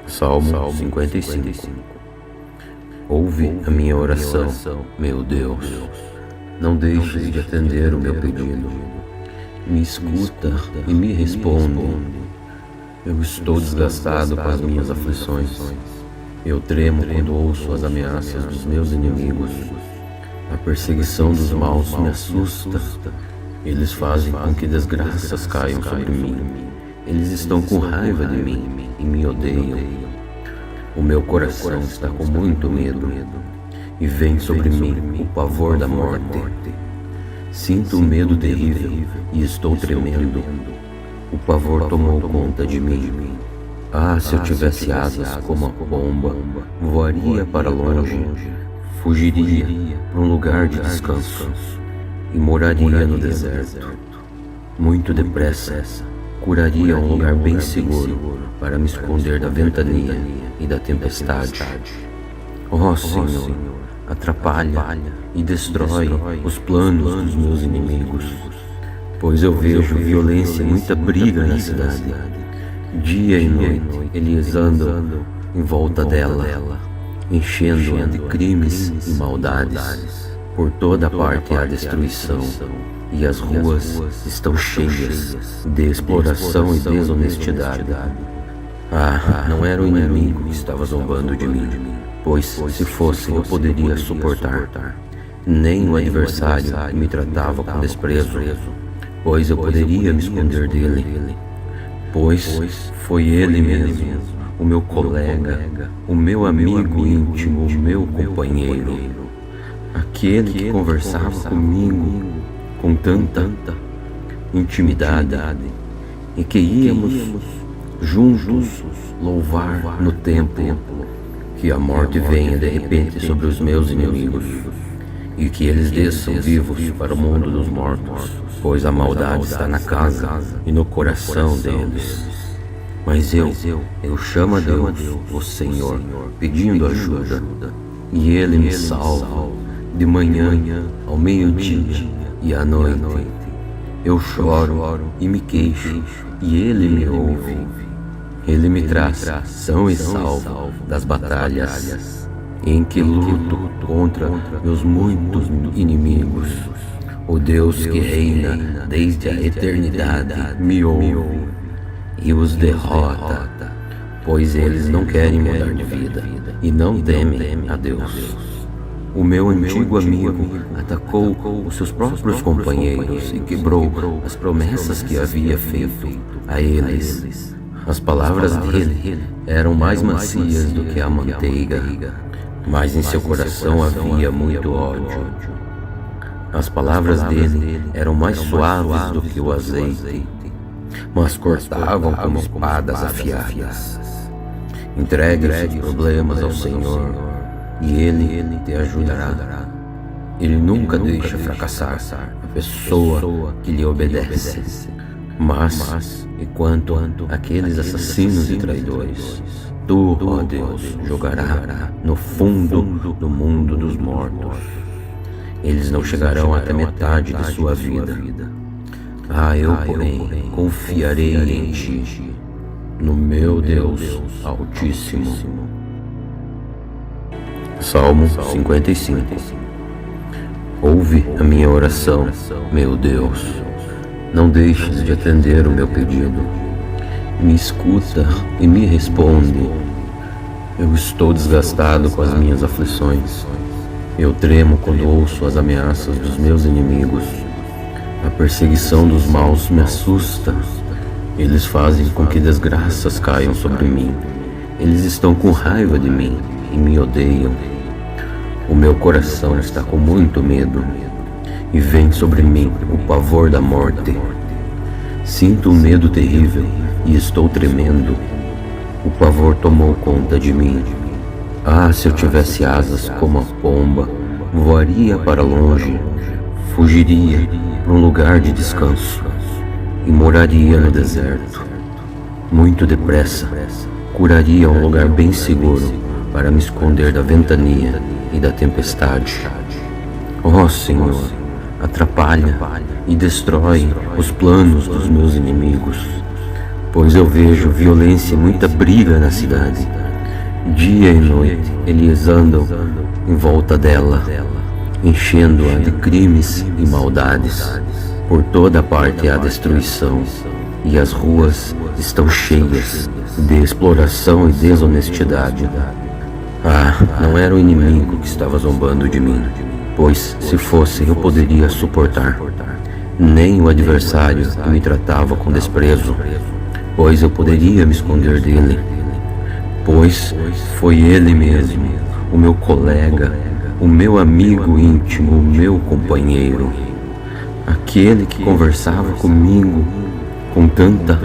Salmo 55. Ouve a minha oração, meu Deus. Não deixes de atender o meu pedido. Me escuta e me responde. Eu estou desgastado com as minhas aflições. Eu tremo quando ouço as ameaças dos meus inimigos. A perseguição dos maus me assusta. Eles fazem com que desgraças caiam sobre mim. Eles estão com raiva de mim e me odeiam. O meu coração está com muito medo e vem sobre mim o pavor da morte. Sinto um medo terrível e estou tremendo. O pavor tomou conta de mim. Ah, se eu tivesse asas como a pomba, voaria para longe, fugiria para um lugar de descanso e moraria no deserto. Muito depressa, curaria um lugar bem seguro para me esconder da ventania e da tempestade. Ó Senhor, atrapalha e destrói os planos dos meus inimigos, pois eu vejo violência e muita briga na cidade. Dia e noite eles andam em volta dela, enchendo-a de crimes e maldades. Por toda parte há destruição, e as ruas estão cheias de exploração e desonestidade. Ah, não era o inimigo que estava zombando de mim, pois se fosse eu poderia suportar. Nem o adversário que me tratava com desprezo, pois eu poderia me esconder dele. Pois foi ele mesmo, o meu colega, o meu amigo íntimo, o meu companheiro, aquele que conversava comigo com tanta intimidade e que íamos juntos louvar no templo. Que a morte venha de repente sobre os meus inimigos e que eles desçam vivos para o mundo dos mortos, pois a maldade está na casa e no coração deles. Mas eu chamo a Deus, o Senhor, pedindo ajuda, e Ele me salva de manhã, ao meio-dia e à noite. Eu choro e me queixo, e Ele me ouve. Ele me traz são e salvo das batalhas em que luto contra meus muitos inimigos. O Deus que reina desde a eternidade me ouve e os derrota, pois eles não querem mudar de vida e não temem a Deus. O meu antigo amigo atacou os seus próprios companheiros e quebrou as promessas que havia feito a eles. As palavras dele eram mais macias do que a manteiga, mas em seu coração havia muito ódio. As palavras dele eram mais suaves do que o azeite, mas cortavam como espadas afiadas. Entregue os problemas ao Senhor, e Ele te ajudará. Ele nunca deixa fracassar a pessoa que lhe obedece. Mas, enquanto aqueles assassinos e traidores, Tu, ó Deus, jogará no fundo do mundo dos mortos. Eles não chegarão até metade de sua vida. Ah, eu, porém, confiarei em Ti, no meu Deus Altíssimo. Salmo 55. Ouve a minha oração, meu Deus. Não deixes de atender o meu pedido. Me escuta e me responde. Eu estou desgastado com as minhas aflições. Eu tremo quando ouço as ameaças dos meus inimigos. A perseguição dos maus me assusta. Eles fazem com que desgraças caiam sobre mim. Eles estão com raiva de mim e me odeiam. O meu coração está com muito medo e vem sobre mim o pavor da morte. Sinto um medo terrível e estou tremendo. O pavor tomou conta de mim. Ah, se eu tivesse asas como a pomba, voaria para longe, fugiria para um lugar de descanso e moraria no deserto. Muito depressa, curaria um lugar bem seguro para me esconder da ventania e da tempestade. Ó Senhor, atrapalha e destrói os planos dos meus inimigos, pois eu vejo violência e muita briga na cidade. Dia e noite eles andam em volta dela, enchendo-a de crimes e maldades. Por toda parte há destruição, e as ruas estão cheias de exploração e desonestidade. Não era o inimigo que estava zombando de mim, pois se fosse eu poderia suportar. Nem o adversário que me tratava com desprezo, pois eu poderia me esconder dele. Pois foi ele mesmo, o meu colega, o meu amigo íntimo, o meu companheiro, aquele que conversava comigo com tanta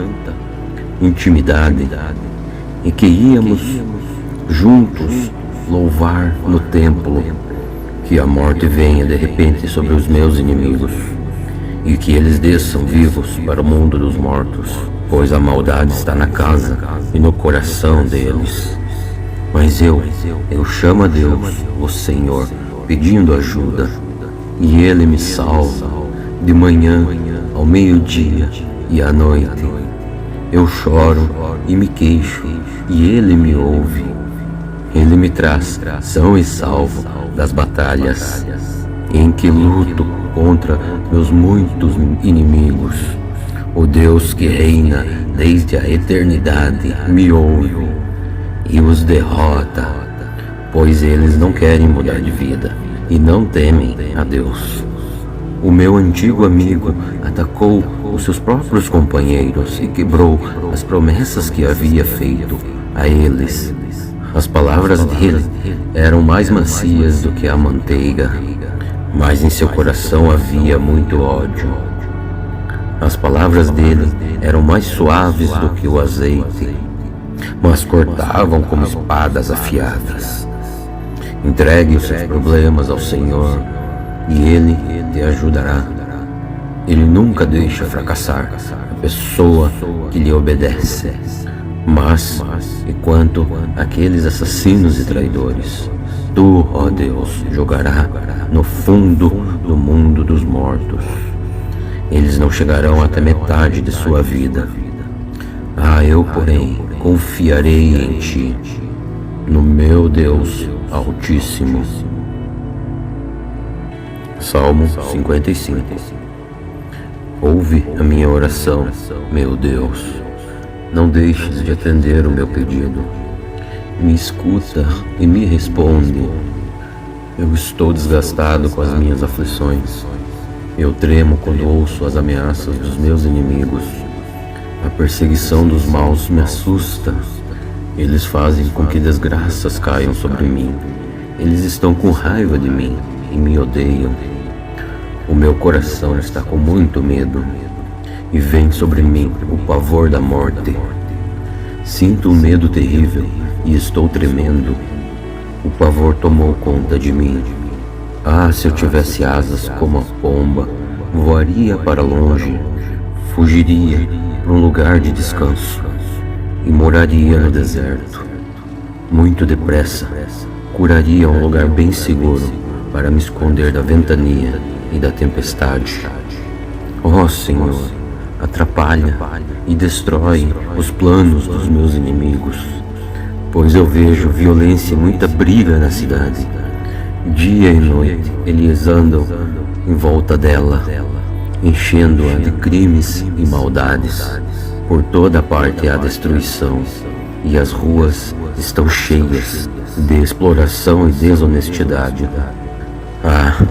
intimidade e que íamos juntos louvar no templo. Que a morte venha de repente sobre os meus inimigos e que eles desçam vivos para o mundo dos mortos, pois a maldade está na casa e no coração deles. Mas eu chamo a Deus, o Senhor, pedindo ajuda, e Ele me salva de manhã, ao meio-dia e à noite. Eu choro e me queixo, e Ele me ouve. Ele me traz são e salvo das batalhas em que luto contra meus muitos inimigos. O Deus que reina desde a eternidade me ouve e os derrota, pois eles não querem mudar de vida e não temem a Deus. O meu antigo amigo atacou os seus próprios companheiros e quebrou as promessas que havia feito a eles. As palavras dele eram mais macias do que a manteiga, mas em seu coração havia muito ódio. As palavras dele eram mais suaves do que o azeite, mas cortavam como espadas afiadas. Entregue os seus problemas ao Senhor e Ele te ajudará. Ele nunca deixa fracassar a pessoa que lhe obedece. Mas, enquanto aqueles assassinos e traidores, Tu, ó Deus, jogará no fundo do mundo dos mortos. Eles não chegarão até metade de sua vida. Eu, porém, confiarei em Ti, no meu Deus Altíssimo. Salmo 55. Ouve a minha oração, meu Deus. Não deixes de atender o meu pedido. Me escuta e me responde. Eu estou desgastado com as minhas aflições. Eu tremo quando ouço as ameaças dos meus inimigos. A perseguição dos maus me assusta. Eles fazem com que desgraças caiam sobre mim. Eles estão com raiva de mim e me odeiam. O meu coração está com muito medo e vem sobre mim o pavor da morte. Sinto um medo terrível e estou tremendo. O pavor tomou conta de mim. Se eu tivesse asas como a pomba, voaria para longe, fugiria para um lugar de descanso e moraria no deserto. Muito depressa, curaria um lugar bem seguro para me esconder da ventania e da tempestade. Senhor, atrapalha e destrói os planos dos meus inimigos, pois eu vejo violência e muita briga na cidade. Dia e noite eles andam em volta dela, enchendo-a de crimes e maldades. Por toda parte há destruição, e as ruas estão cheias de exploração e desonestidade.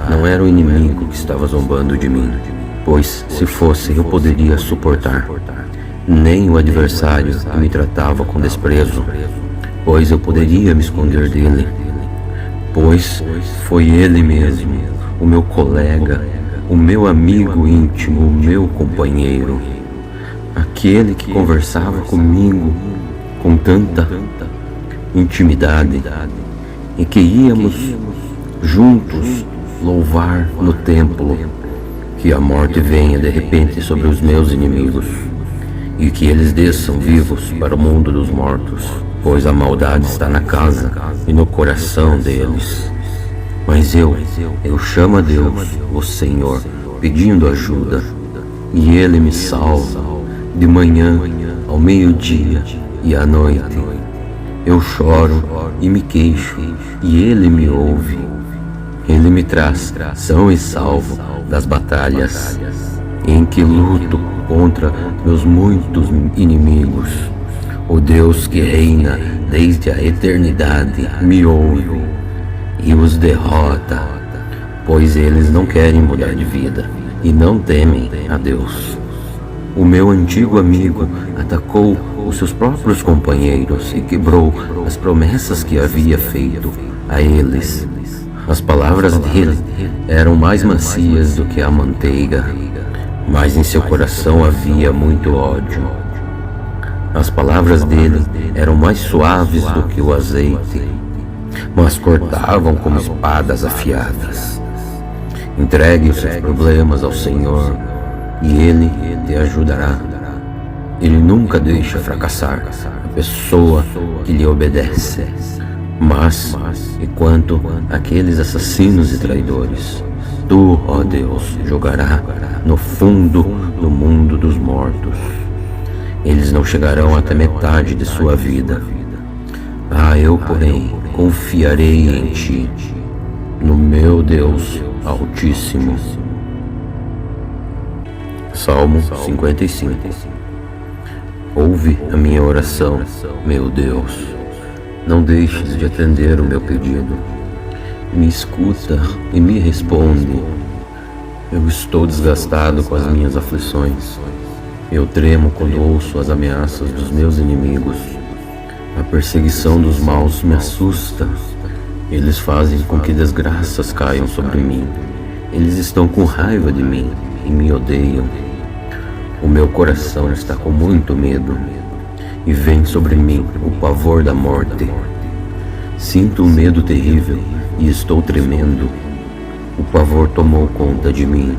Não era o inimigo que estava zombando de mim, pois se fosse eu poderia suportar. Nem o adversário que me tratava com desprezo, pois eu poderia me esconder dele. Pois foi ele mesmo, o meu colega, o meu amigo íntimo, o meu companheiro, aquele que conversava comigo com tanta intimidade e que íamos juntos louvar no templo. Que a morte venha de repente sobre os meus inimigos e que eles desçam vivos para o mundo dos mortos, pois a maldade está na casa e no coração deles. Mas eu chamo a Deus, o Senhor, pedindo ajuda, e Ele me salva de manhã, ao meio-dia e à noite. Eu choro e me queixo, e Ele me ouve. Ele me traz são e salvo das batalhas, em que luto contra meus muitos inimigos. O Deus que reina desde a eternidade me ouve e os derrota, pois eles não querem mudar de vida e não temem a Deus. O meu antigo amigo atacou os seus próprios companheiros e quebrou as promessas que havia feito a eles. As palavras dele eram mais macias do que a manteiga, mas em seu coração havia muito ódio. As palavras dele eram mais suaves do que o azeite, mas cortavam como espadas afiadas. Entregue os seus problemas ao Senhor e Ele te ajudará. Ele nunca deixa fracassar a pessoa que lhe obedece. Mas, enquanto aqueles assassinos e traidores, tu, ó Deus, jogará no fundo do mundo dos mortos. Eles não chegarão até metade de sua vida. Eu, porém, confiarei em ti, no meu Deus Altíssimo. Salmo 55. Ouve a minha oração, meu Deus. Não deixes de atender o meu pedido. Me escuta e me responde. Eu estou desgastado com as minhas aflições. Eu tremo quando ouço as ameaças dos meus inimigos. A perseguição dos maus me assusta. Eles fazem com que desgraças caiam sobre mim. Eles estão com raiva de mim e me odeiam. O meu coração está com muito medo e vem sobre mim o pavor da morte. Sinto um medo terrível e estou tremendo. O pavor tomou conta de mim.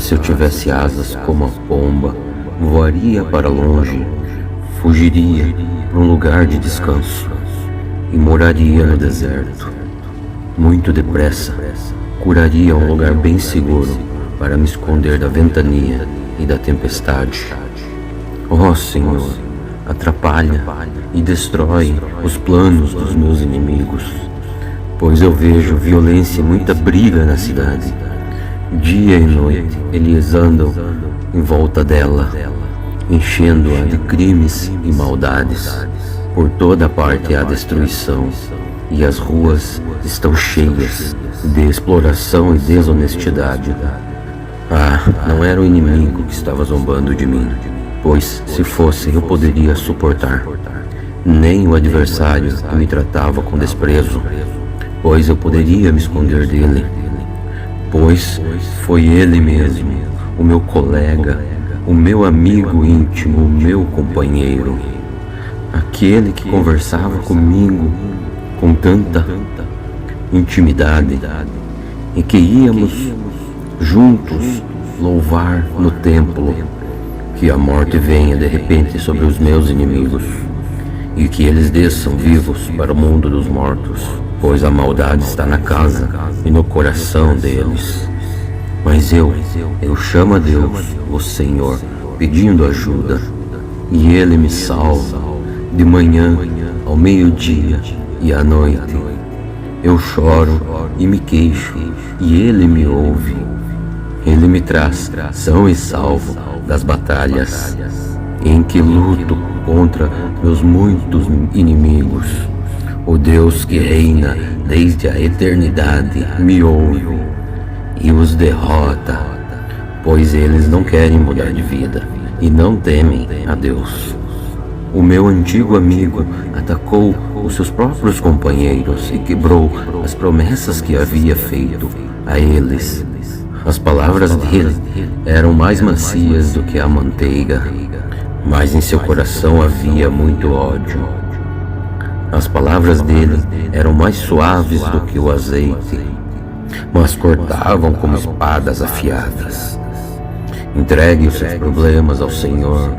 Se eu tivesse asas como a pomba, voaria para longe, fugiria para um lugar de descanso e moraria no deserto. Muito depressa, curaria um lugar bem seguro para me esconder da ventania e da tempestade. Ó Senhor, atrapalha e destrói os planos dos meus inimigos, pois eu vejo violência e muita briga na cidade. Dia e noite eles andam em volta dela, enchendo-a de crimes e maldades. Por toda parte há destruição, e as ruas estão cheias de exploração e desonestidade. Não era o inimigo que estava zombando de mim, pois se fosse eu poderia suportar. Nem o adversário que me tratava com desprezo, pois eu poderia me esconder dele. Pois foi ele mesmo, o meu colega, o meu amigo íntimo, o meu companheiro, aquele que conversava comigo com tanta intimidade e que íamos juntos louvar no templo. Que a morte venha de repente sobre os meus inimigos e que eles desçam vivos para o mundo dos mortos, pois a maldade está na casa e no coração deles. Mas eu chamo a Deus, o Senhor, pedindo ajuda, e Ele me salva de manhã, ao meio-dia e à noite. Eu choro e me queixo, e Ele me ouve. Ele me traz são e salvo das batalhas, em que luto contra meus muitos inimigos. O Deus que reina desde a eternidade me ouve e os derrota, pois eles não querem mudar de vida e não temem a Deus. O meu antigo amigo atacou os seus próprios companheiros e quebrou as promessas que havia feito a eles. As palavras dele eram mais macias do que a manteiga, mas em seu coração havia muito ódio. As palavras dele eram mais suaves do que o azeite, mas cortavam como espadas afiadas. Entregue os seus problemas ao Senhor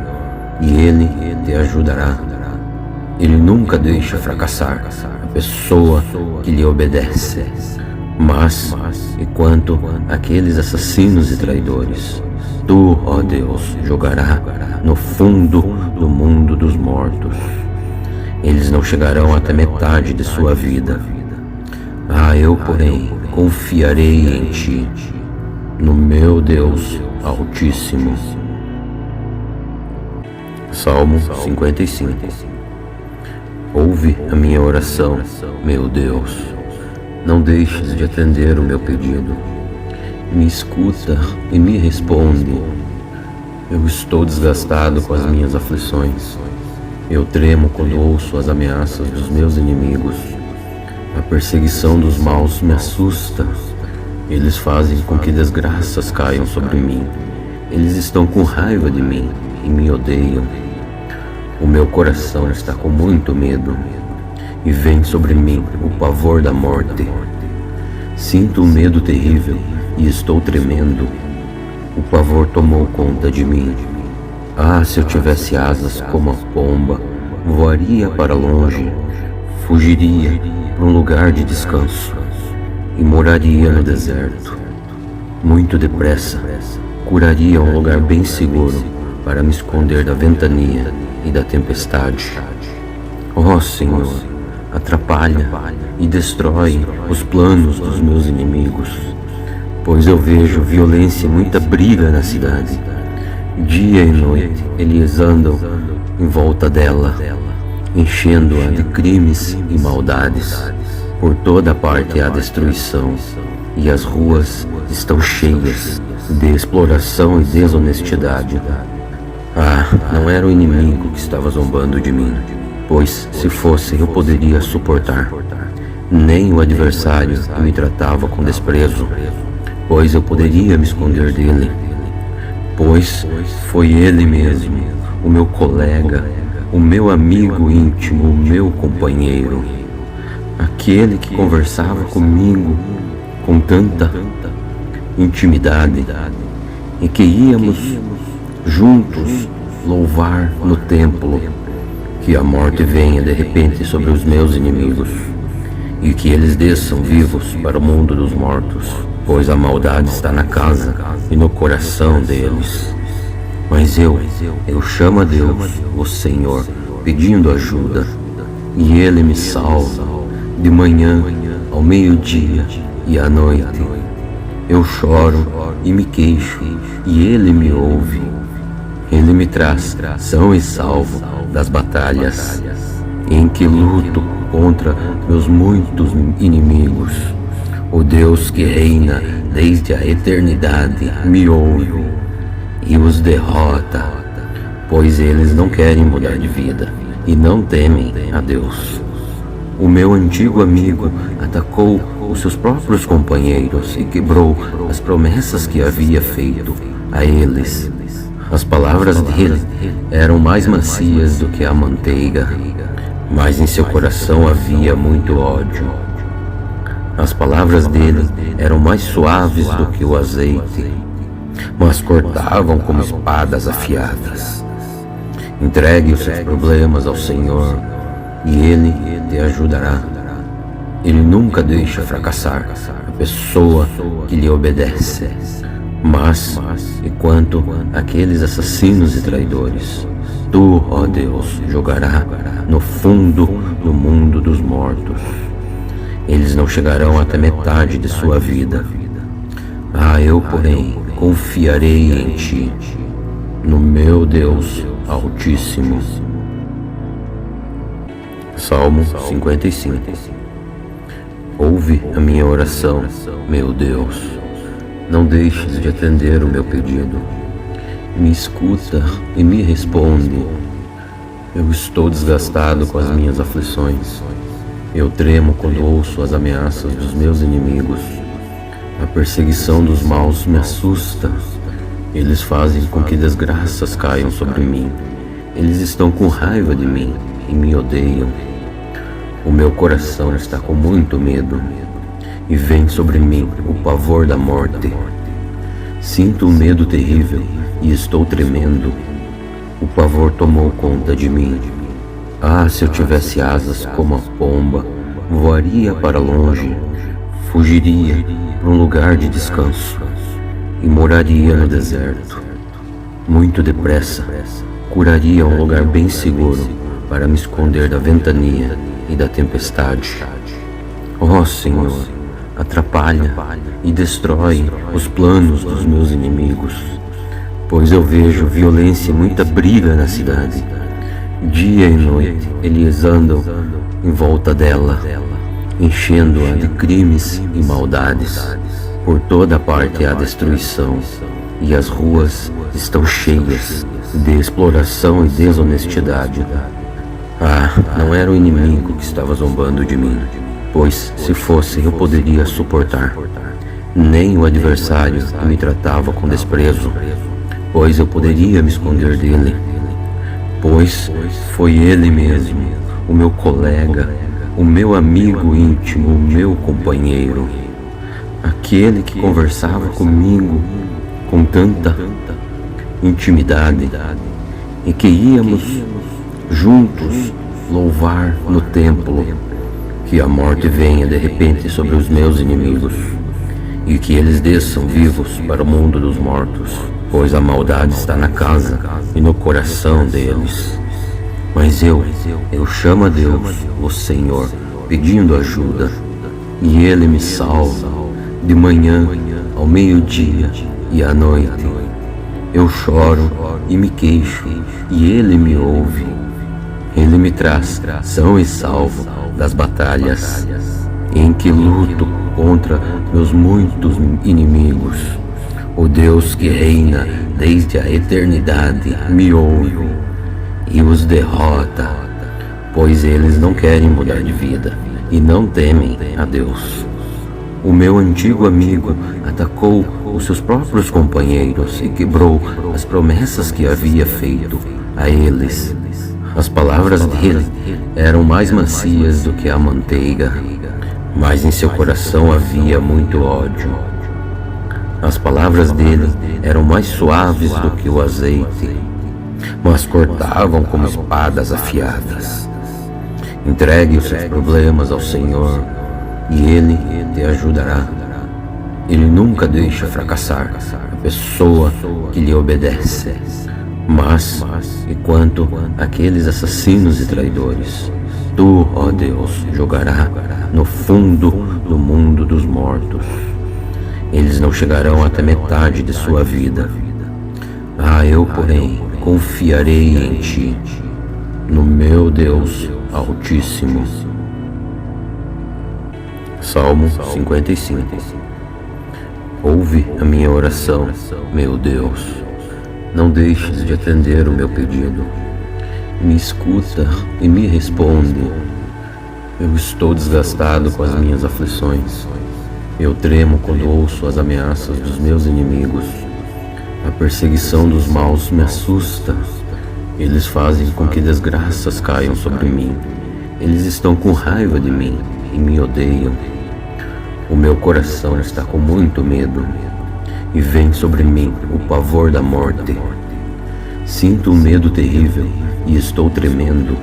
e Ele te ajudará. Ele nunca deixa fracassar a pessoa que lhe obedece. Mas, enquanto aqueles assassinos e traidores, tu, ó Deus, jogará no fundo do do mundo dos mortos. Eles não chegarão até metade de sua vida. Eu, porém, confiarei em ti, no meu Deus Altíssimo. Salmo 55. Ouve a minha oração, meu Deus. Não deixes de atender o meu pedido. Me escuta e me responde. Eu estou desgastado com as minhas aflições. Eu tremo quando ouço as ameaças dos meus inimigos. A perseguição dos maus me assusta. Eles fazem com que desgraças caiam sobre mim. Eles estão com raiva de mim e me odeiam. O meu coração está com muito medo e vem sobre mim o pavor da morte. Sinto um medo terrível e estou tremendo. O pavor tomou conta de mim. Se eu tivesse asas como a pomba, voaria para longe, fugiria para um lugar de descanso e moraria no deserto. Muito depressa, curaria um lugar bem seguro para me esconder da ventania e da tempestade. Senhor, atrapalha e destrói os planos dos meus inimigos, pois eu vejo violência e muita briga na cidade. Dia e noite eles andam em volta dela, enchendo-a de crimes e maldades. Por toda parte há destruição, e as ruas estão cheias de exploração e desonestidade. Não era o inimigo que estava zombando de mim, pois se fosse eu poderia suportar. Nem o adversário que me tratava com desprezo, pois eu poderia me esconder dele. Pois foi ele mesmo, o meu colega, o meu amigo íntimo, o meu companheiro, aquele que conversava comigo com tanta intimidade e que íamos juntos louvar no templo. Que a morte venha de repente sobre os meus inimigos e que eles desçam vivos para o mundo dos mortos, pois a maldade está na casa e no coração deles. Mas eu chamo a Deus, o Senhor, pedindo ajuda, e Ele me salva de manhã, ao meio-dia e à noite. Eu choro e me queixo, e Ele me ouve. Ele me traz são e salvo das batalhas em que luto contra meus muitos inimigos. O Deus que reina desde a eternidade me ouve e os derrota, pois eles não querem mudar de vida e não temem a Deus. O meu antigo amigo atacou os seus próprios companheiros e quebrou as promessas que havia feito a eles. As palavras dele eram mais macias do que a manteiga, mas em seu coração havia muito ódio. As palavras dele eram mais suaves do que o azeite, mas cortavam como espadas afiadas. Entregue os seus problemas ao Senhor e Ele te ajudará. Ele nunca deixa fracassar a pessoa que lhe obedece. Mas, enquanto aqueles assassinos e traidores, Tu, ó Deus, jogará no fundo do mundo dos mortos. Eles não chegarão até metade de sua vida. Eu, porém, confiarei em Ti, no meu Deus Altíssimo. Salmo 55. Ouve a minha oração, meu Deus. Não deixes de atender o meu pedido. Me escuta e me responde. Eu estou desgastado com as minhas aflições. Eu tremo quando ouço as ameaças dos meus inimigos. A perseguição dos maus me assusta. Eles fazem com que desgraças caiam sobre mim. Eles estão com raiva de mim e me odeiam. O meu coração está com muito medo e vem sobre mim o pavor da morte. Sinto um medo terrível e estou tremendo. O pavor tomou conta de mim. Se eu tivesse asas como a pomba, voaria para longe, fugiria para um lugar de descanso e moraria no deserto. Muito depressa, Procuraria um lugar bem seguro para me esconder da ventania e da tempestade. Ó Senhor, atrapalha e destrói os planos dos meus inimigos, pois eu vejo violência e muita briga na cidade. Dia e noite eles andam em volta dela, enchendo-a de crimes e maldades. Por toda parte há destruição, e as ruas estão cheias de exploração e desonestidade. Não era o inimigo que estava zombando de mim, pois se fosse eu poderia suportar. Nem o adversário que me tratava com desprezo, pois eu poderia me esconder dele. Pois foi ele mesmo, o meu colega, o meu amigo íntimo, o meu companheiro, aquele que conversava comigo com tanta intimidade e que íamos juntos louvar no templo. Que a morte venha de repente sobre os meus inimigos e que eles desçam vivos para o mundo dos mortos, pois a maldade está na casa e no coração deles. Mas eu chamo a Deus, o Senhor, pedindo ajuda, e Ele me salva de manhã, ao meio-dia e à noite. Eu choro e me queixo, e Ele me ouve. Ele me traz são e salvo das batalhas em que luto contra meus muitos inimigos. O Deus que reina desde a eternidade me ouve e os derrota, pois eles não querem mudar de vida e não temem a Deus. O meu antigo amigo atacou os seus próprios companheiros e quebrou as promessas que havia feito a eles. As palavras dele eram mais macias do que a manteiga, mas em seu coração havia muito ódio. As palavras dele eram mais suaves do que o azeite, mas cortavam como espadas afiadas. Entregue os seus problemas ao Senhor e Ele te ajudará. Ele nunca deixa fracassar a pessoa que lhe obedece. Mas, enquanto aqueles assassinos e traidores, Tu, ó Deus, jogará no fundo do mundo dos mortos. Eles não chegarão até metade de sua vida. Eu, porém, confiarei em Ti, no meu Deus Altíssimo. Salmo 55. Ouve a minha oração, meu Deus. Não deixes de atender o meu pedido. Me escuta e me responde. Eu estou desgastado com as minhas aflições. Eu tremo quando ouço as ameaças dos meus inimigos. A perseguição dos maus me assusta. Eles fazem com que desgraças caiam sobre mim. Eles estão com raiva de mim e me odeiam. O meu coração está com muito medo. E vem sobre mim o pavor da morte. Sinto um medo terrível e estou tremendo.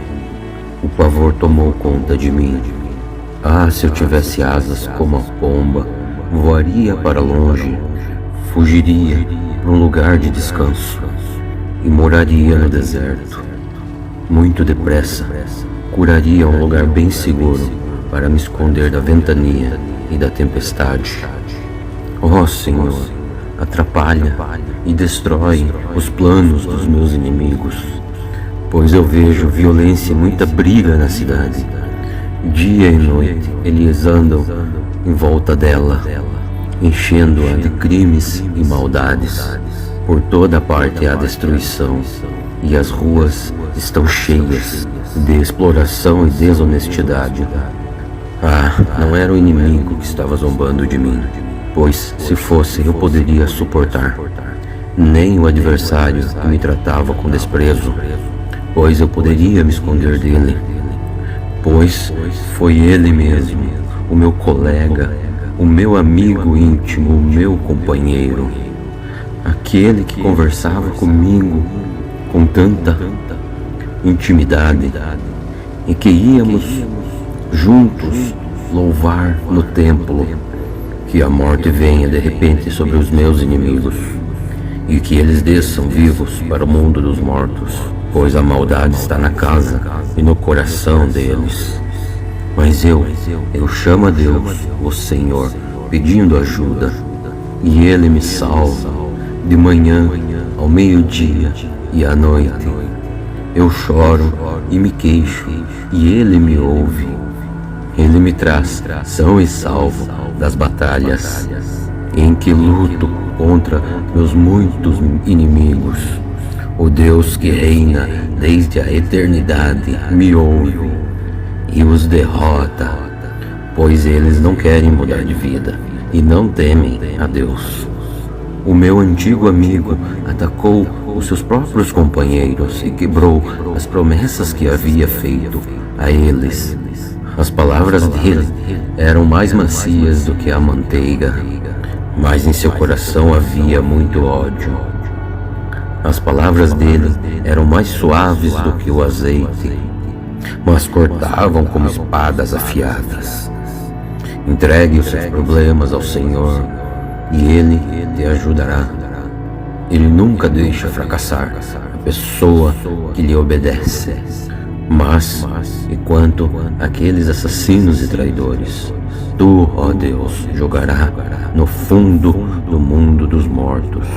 O pavor tomou conta de mim. Se eu tivesse asas como a pomba, voaria para longe, fugiria para um lugar de descanso e moraria no deserto. Muito depressa, curaria um lugar bem seguro para me esconder da ventania e da tempestade. Ó Senhor, atrapalha e destrói os planos dos meus inimigos, pois eu vejo violência e muita briga na cidade. Dia e noite eles andam em volta dela, enchendo-a de crimes e maldades. Por toda parte há destruição, e as ruas estão cheias de exploração e desonestidade. Não era o inimigo que estava zombando de mim, pois se fosse eu poderia suportar. Nem o adversário que me tratava com desprezo, pois eu poderia me esconder dele. Pois foi ele mesmo, o meu colega, o meu amigo íntimo, o meu companheiro, aquele que conversava comigo com tanta intimidade e que íamos juntos louvar no templo. Que a morte venha de repente sobre os meus inimigos e que eles desçam vivos para o mundo dos mortos, pois a maldade está na casa e no coração deles. Mas eu chamo a Deus, o Senhor, pedindo ajuda, e Ele me salva, de manhã, ao meio-dia e à noite. Eu choro e me queixo, e Ele me ouve. Ele me traz são e salvo das batalhas, em que luto contra meus muitos inimigos. O Deus que reina desde a eternidade me ouve e os derrota, pois eles não querem mudar de vida e não temem a Deus. O meu antigo amigo atacou os seus próprios companheiros e quebrou as promessas que havia feito a eles. As palavras dele eram mais macias do que a manteiga, mas em seu coração havia muito ódio. As palavras dele eram mais suaves do que o azeite, mas cortavam como espadas afiadas. Entregue os seus problemas ao Senhor e Ele te ajudará. Ele nunca deixa fracassar a pessoa que lhe obedece. Mas, enquanto aqueles assassinos e traidores, tu, ó Deus, jogará no fundo do mundo dos mortos.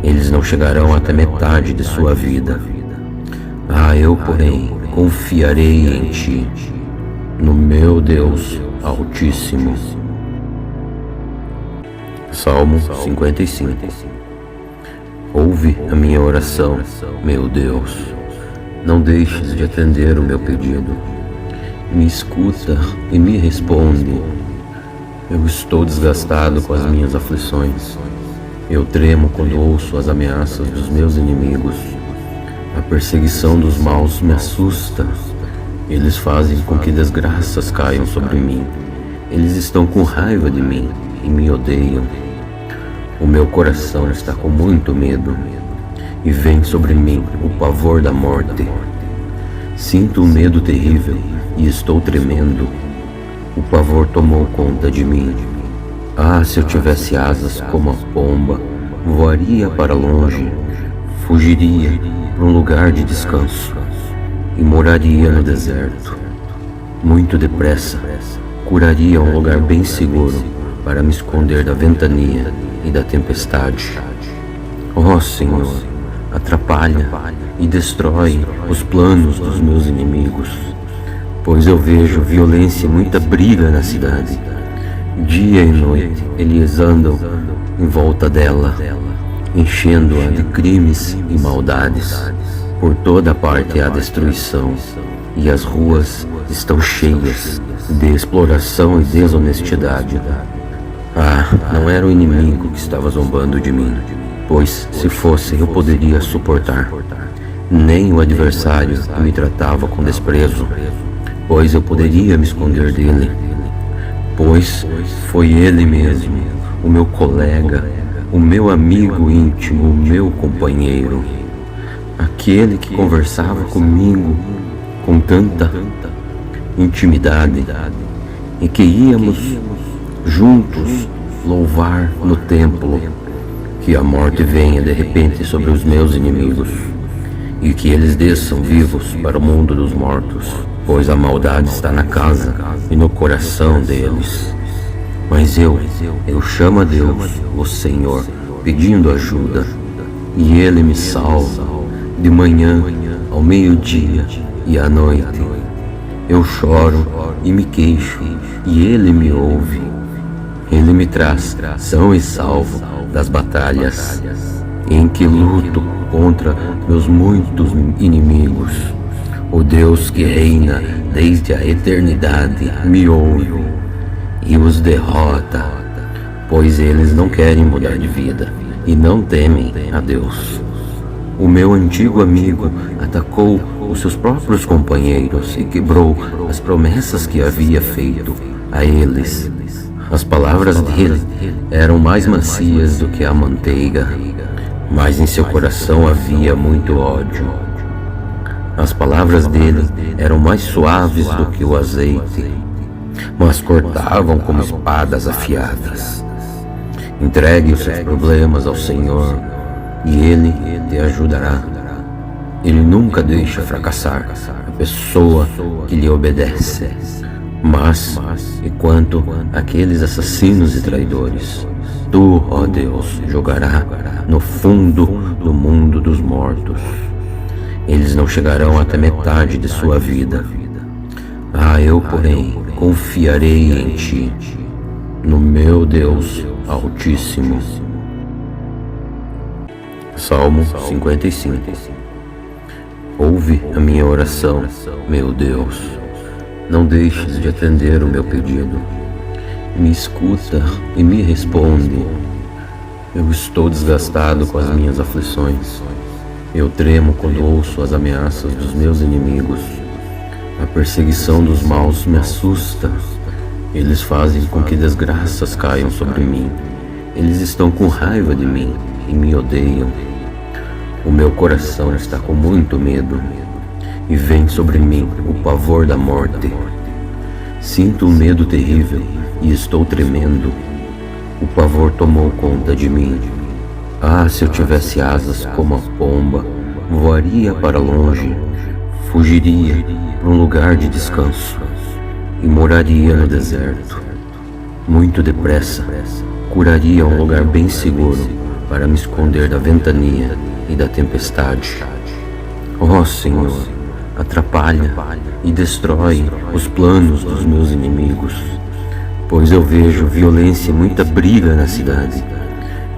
Eles não chegarão até metade de sua vida. Eu, porém, confiarei em ti, no meu Deus Altíssimo. Salmo 55. Ouve a minha oração, meu Deus. Não deixes de atender o meu pedido. Me escuta e me responde. Eu estou desgastado com as minhas aflições. Eu tremo quando ouço as ameaças dos meus inimigos. A perseguição dos maus me assusta. Eles fazem com que desgraças caiam sobre mim. Eles estão com raiva de mim e me odeiam. O meu coração está com muito medo. E vem sobre mim o pavor da morte. Sinto um medo terrível e estou tremendo. O pavor tomou conta de mim. Se eu tivesse asas como a pomba, voaria para longe, fugiria para um lugar de descanso e moraria no deserto. Muito depressa, curaria um lugar bem seguro para me esconder da ventania e da tempestade. Ó Senhor, atrapalha e destrói os planos dos meus inimigos, pois eu vejo violência e muita briga na cidade. Dia e noite eles andam em volta dela, enchendo-a de crimes e maldades. Por toda parte há destruição, e as ruas estão cheias de exploração e desonestidade. Não era o inimigo que estava zombando de mim, pois se fosse eu poderia suportar. Nem o adversário que me tratava com desprezo, pois eu poderia me esconder dele. Pois foi ele mesmo, o meu colega, o meu amigo íntimo, o meu companheiro, aquele que conversava comigo com tanta intimidade e que íamos juntos louvar no templo. Que a morte venha de repente sobre os meus inimigos e que eles desçam vivos para o mundo dos mortos, pois a maldade está na casa e no coração deles. Mas eu chamo a Deus, o Senhor, pedindo ajuda, e Ele me salva, de manhã, ao meio-dia e à noite. Eu choro e me queixo, e Ele me ouve. Ele me traz são e salvo das batalhas, em que luto contra meus muitos inimigos. O Deus que reina desde a eternidade me ouve e os derrota, pois eles não querem mudar de vida e não temem a Deus. O meu antigo amigo atacou os seus próprios companheiros e quebrou as promessas que havia feito a eles. As palavras dele eram mais macias do que a manteiga, mas em seu coração havia muito ódio. As palavras dele eram mais suaves do que o azeite, mas cortavam como espadas afiadas. Entregue os seus problemas ao Senhor e Ele te ajudará. Ele nunca deixa fracassar a pessoa que lhe obedece. Mas, enquanto aqueles assassinos e traidores, tu, ó Deus, jogará no fundo do mundo dos mortos. Eles não chegarão até metade de sua vida. Eu, porém, confiarei em ti, no meu Deus Altíssimo. Salmo 55. Ouve a minha oração, meu Deus. Não deixes de atender o meu pedido. Me escuta e me responde. Eu estou desgastado com as minhas aflições. Eu tremo quando ouço as ameaças dos meus inimigos. A perseguição dos maus me assusta. Eles fazem com que desgraças caiam sobre mim. Eles estão com raiva de mim e me odeiam. O meu coração está com muito medo, e vem sobre mim o pavor da morte. Sinto um medo terrível e estou tremendo. O pavor tomou conta de mim. Se eu tivesse asas como a pomba, voaria para longe, fugiria para um lugar de descanso e moraria no deserto. Muito depressa, curaria um lugar bem seguro para me esconder da ventania e da tempestade. Ó Senhor, atrapalha e destrói os planos dos meus inimigos, pois eu vejo violência e muita briga na cidade.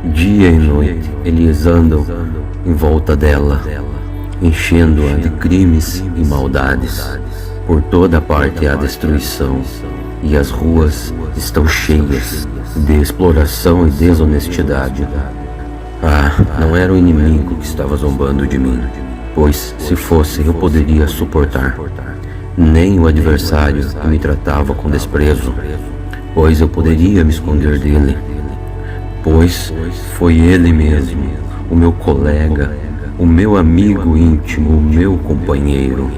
Dia e noite eles andam em volta dela, enchendo-a de crimes e maldades. Por toda parte há destruição, e as ruas estão cheias de exploração e desonestidade. Não era o inimigo que estava zombando de mim, pois se fosse eu poderia suportar. Nem o adversário que me tratava com desprezo, pois eu poderia me esconder dele. Pois foi ele mesmo, o meu colega, o meu amigo íntimo, o meu companheiro,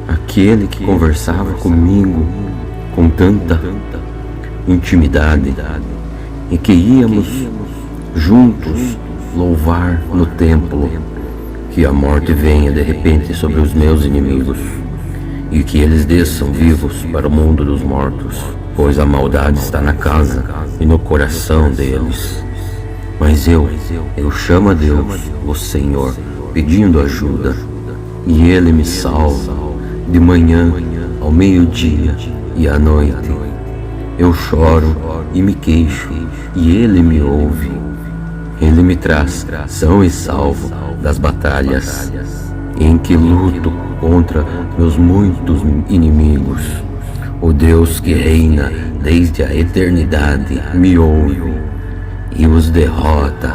aquele que conversava comigo com tanta intimidade e que íamos juntos louvar no templo. Que a morte venha de repente sobre os meus inimigos e que eles desçam vivos para o mundo dos mortos, pois a maldade está na casa e no coração deles. Mas eu chamo a Deus, o Senhor, pedindo ajuda, e Ele me salva de manhã, ao meio-dia e à noite. Eu choro e me queixo, e Ele me ouve. Ele me traz são e salvo das batalhas em que luto contra meus muitos inimigos. O Deus que reina desde a eternidade me ouve e os derrota,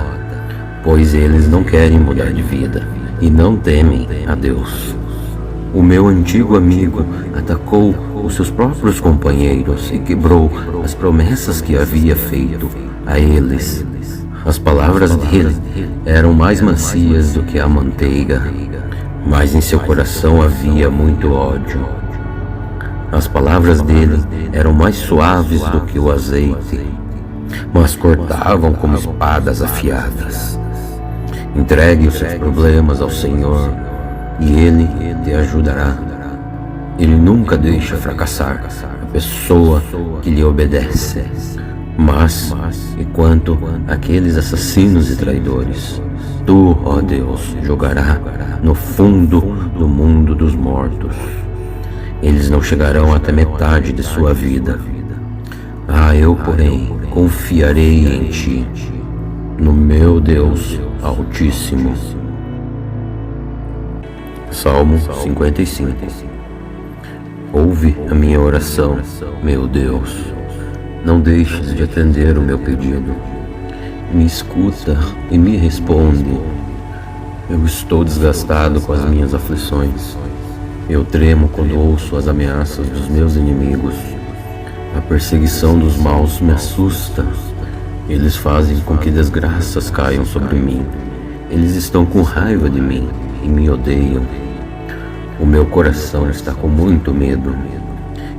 pois eles não querem mudar de vida e não temem a Deus. O meu antigo amigo atacou os seus próprios companheiros e quebrou as promessas que havia feito a eles. As palavras dele eram mais macias do que a manteiga, mas em seu coração havia muito ódio. As palavras dele eram mais suaves do que o azeite, mas cortavam como espadas afiadas. Entregue os seus problemas ao Senhor e Ele te ajudará. Ele nunca deixa fracassar a pessoa que lhe obedece. Mas, enquanto aqueles assassinos e traidores, tu, ó Deus, jogará no fundo do mundo dos mortos. Eles não chegarão até metade de sua vida. Eu, porém, confiarei em ti, no meu Deus Altíssimo. Salmo 55. Ouve a minha oração, meu Deus. Não deixes de atender o meu pedido. Me escuta e me responde. Eu estou desgastado com as minhas aflições. Eu tremo quando ouço as ameaças dos meus inimigos. A perseguição dos maus me assusta. Eles fazem com que desgraças caiam sobre mim. Eles estão com raiva de mim e me odeiam. O meu coração está com muito medo,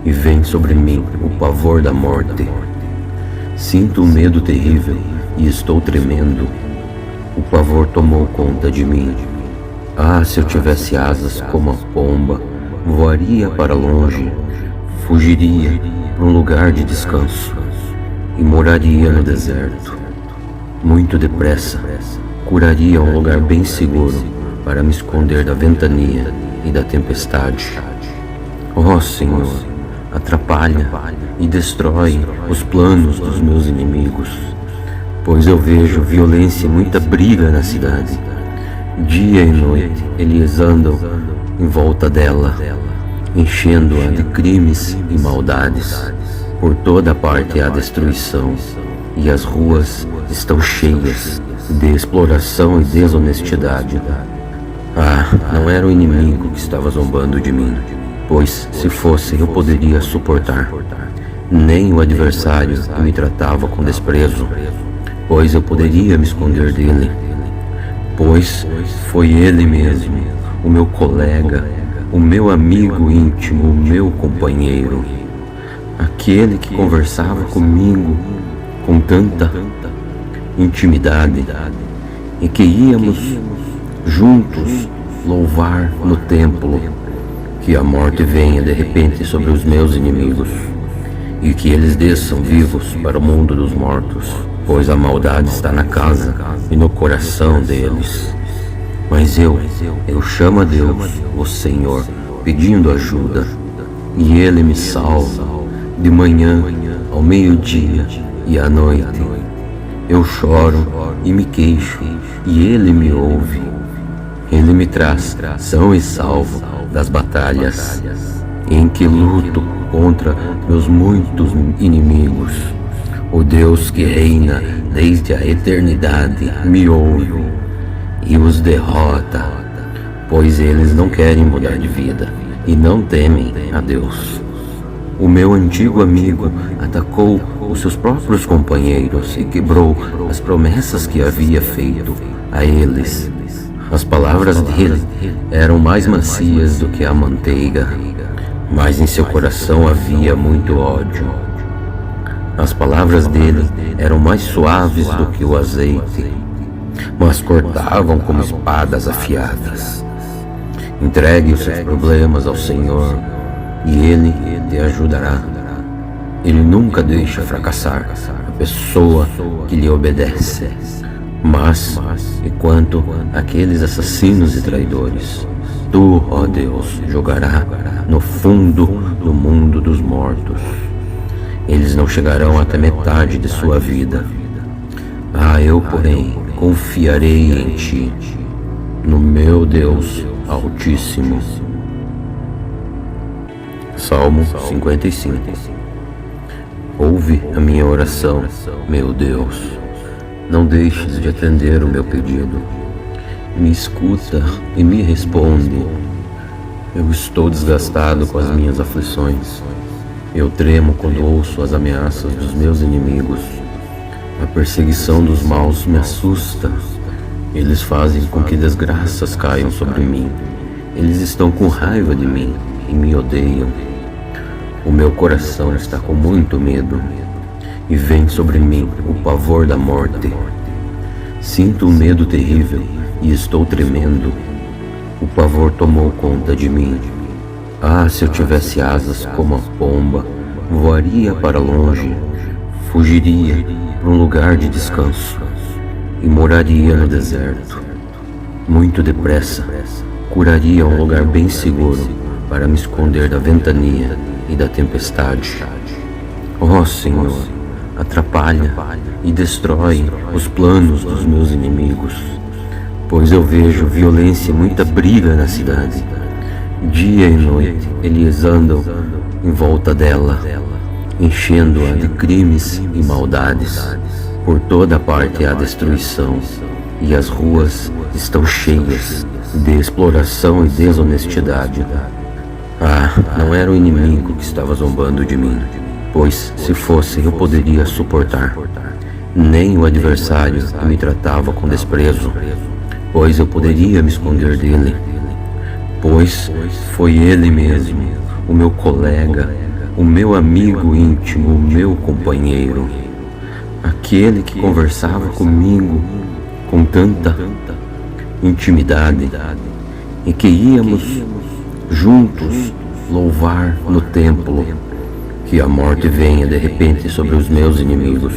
e vem sobre mim o pavor da morte. Sinto um medo terrível e estou tremendo. O pavor tomou conta de mim. Ah, se eu tivesse asas como a pomba, voaria para longe, fugiria para um lugar de descanso e moraria no deserto. Muito depressa, curaria um lugar bem seguro para me esconder da ventania e da tempestade. Ó Senhor, atrapalha e destrói os planos dos meus inimigos, pois eu vejo violência e muita briga na cidade. Dia e noite eles andam em volta dela, enchendo-a de crimes e maldades. Por toda parte há destruição, e as ruas estão cheias de exploração e desonestidade. Ah, não era o inimigo que estava zombando de mim, pois se fosse eu poderia suportar. Nem o adversário que me tratava com desprezo, pois eu poderia me esconder dele. Pois foi ele mesmo, o meu colega, o meu amigo íntimo, o meu companheiro, aquele que conversava comigo com tanta intimidade e que íamos juntos louvar no templo. Que a morte venha de repente sobre os meus inimigos e que eles desçam vivos para o mundo dos mortos, pois a maldade está na casa e no coração deles. Mas eu chamo a Deus, o Senhor, pedindo ajuda, e Ele me salva de manhã, ao meio-dia e à noite. Eu choro e me queixo, e Ele me ouve. Ele me traz são e salvo das batalhas em que luto contra meus muitos inimigos. O Deus que reina desde a eternidade me ouve e os derrota, pois eles não querem mudar de vida e não temem a Deus. O meu antigo amigo atacou os seus próprios companheiros e quebrou as promessas que havia feito a eles. As palavras dele eram mais macias do que a manteiga, mas em seu coração havia muito ódio. As palavras dele eram mais suaves do que o azeite, mas cortavam como espadas afiadas. Entregue os seus problemas ao Senhor e Ele te ajudará. Ele nunca deixa fracassar a pessoa que lhe obedece. Mas, enquanto aqueles assassinos e traidores, Tu, ó Deus, jogará no fundo do mundo dos mortos. Eles não chegarão até metade de sua vida. Ah, eu, porém, confiarei em Ti, no meu Deus Altíssimo. Salmo 55. Ouve a minha oração, meu Deus. Não deixes de atender o meu pedido. Me escuta e me responde. Eu estou desgastado com as minhas aflições. Eu tremo quando ouço as ameaças dos meus inimigos. A perseguição dos maus me assusta. Eles fazem com que desgraças caiam sobre mim. Eles estão com raiva de mim e me odeiam. O meu coração está com muito medo e vem sobre mim o pavor da morte. Sinto um medo terrível e estou tremendo. O pavor tomou conta de mim. Ah, se eu tivesse asas como a pomba, voaria para longe, fugiria para um lugar de descanso e moraria no deserto. Muito depressa, curaria um lugar bem seguro para me esconder da ventania e da tempestade. Ó Senhor, atrapalha e destrói os planos dos meus inimigos, pois eu vejo violência e muita briga na cidade. Dia e noite eles andam em volta dela, enchendo-a de crimes e maldades. Por toda parte há destruição, e as ruas estão cheias de exploração e desonestidade. Ah, não era o inimigo que estava zombando de mim, pois se fosse eu poderia suportar. Nem o adversário que me tratava com desprezo, pois eu poderia me esconder dele. Pois foi ele mesmo, o meu colega, o meu amigo íntimo, o meu companheiro, aquele que conversava comigo com tanta intimidade e que íamos juntos louvar no templo. Que a morte venha de repente sobre os meus inimigos,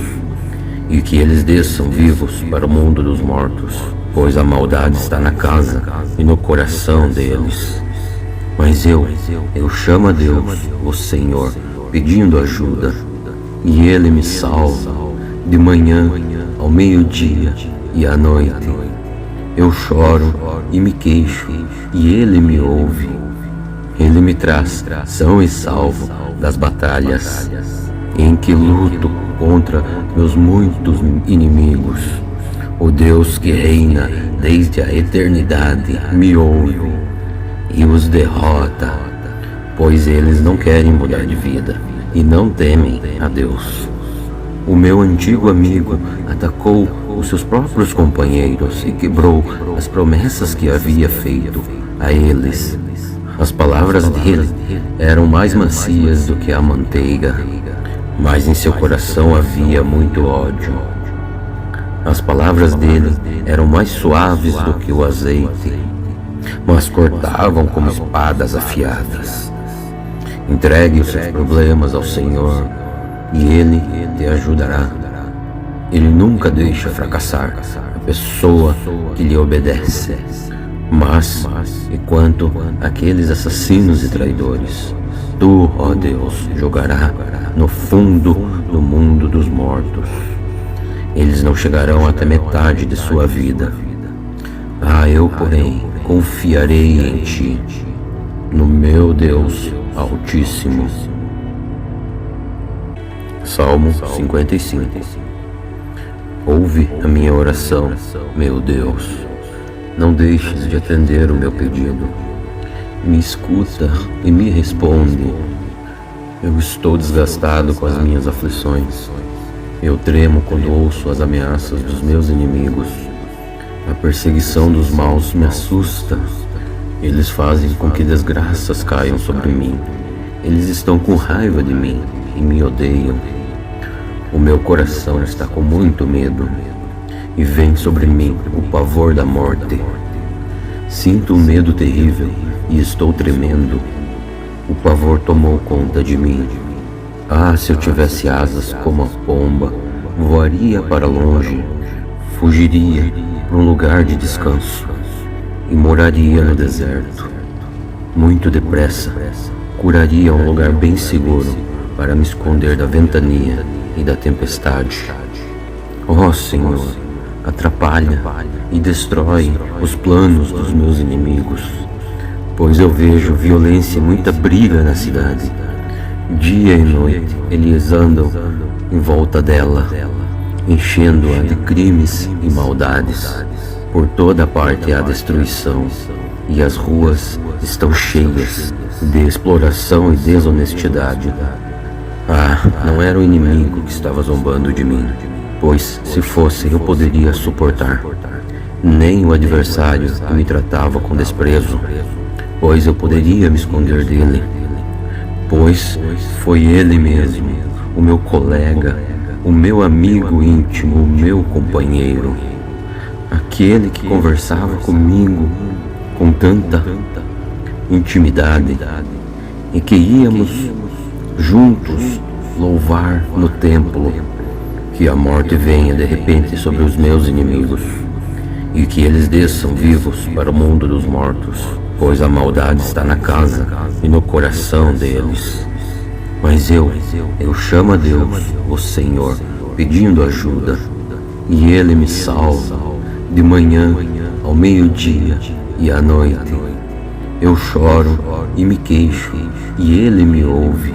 e que eles desçam vivos para o mundo dos mortos, pois a maldade está na casa e no coração deles. Mas eu chamo a Deus, o Senhor, pedindo ajuda, e Ele me salva, de manhã, ao meio-dia e à noite. Eu choro e me queixo, e Ele me ouve. Ele me traz são e salvo das batalhas, em que luto contra meus muitos inimigos. O Deus que reina desde a eternidade me ouve e os derrota, pois eles não querem mudar de vida e não temem a Deus. O meu antigo amigo atacou os seus próprios companheiros e quebrou as promessas que havia feito a eles. As palavras dele eram mais macias do que a manteiga, mas em seu coração havia muito ódio. As palavras dele eram mais suaves do que o azeite, mas cortavam como espadas afiadas. Entregue os seus problemas ao Senhor, e Ele te ajudará. Ele nunca deixa fracassar a pessoa que lhe obedece. Mas, enquanto aqueles assassinos e traidores, Tu, ó Deus, jogará no fundo do mundo dos mortos. Eles não chegarão até metade de sua vida. Eu, porém, confiarei em Ti, no meu Deus Altíssimo. Salmo 55. Ouve a minha oração, meu Deus. Não deixes de atender o meu pedido. Me escuta e me responde. Eu estou desgastado com as minhas aflições. Eu tremo quando ouço as ameaças dos meus inimigos. A perseguição dos maus me assusta. Eles fazem com que desgraças caiam sobre mim. Eles estão com raiva de mim e me odeiam. O meu coração está com muito medo, e vem sobre mim o pavor da morte. Sinto um medo terrível e estou tremendo. O pavor tomou conta de mim. Se eu tivesse asas como a pomba, voaria para longe, fugiria para um lugar de descanso e moraria no deserto. Muito depressa, curaria um lugar bem seguro para me esconder da ventania e da tempestade. Senhor, atrapalha e destrói os planos dos meus inimigos, pois eu vejo violência e muita briga na cidade. Dia e noite eles andam em volta dela, enchendo-a de crimes e maldades. Por toda parte há destruição, e as ruas estão cheias de exploração e desonestidade. Não era o inimigo que estava zombando de mim, pois se fosse eu poderia suportar. Nem o adversário que me tratava com desprezo, pois eu poderia me esconder dele. Pois foi ele mesmo, o meu colega, o meu amigo íntimo, o meu companheiro, aquele que conversava comigo com tanta intimidade, e que íamos juntos louvar no templo. Que a morte venha de repente sobre os meus inimigos, e que eles desçam vivos para o mundo dos mortos, pois a maldade está na casa e no coração deles. Mas eu chamo a Deus, o Senhor, pedindo ajuda, e Ele me salva, de manhã, ao meio-dia e à noite. Eu choro e me queixo, e Ele me ouve.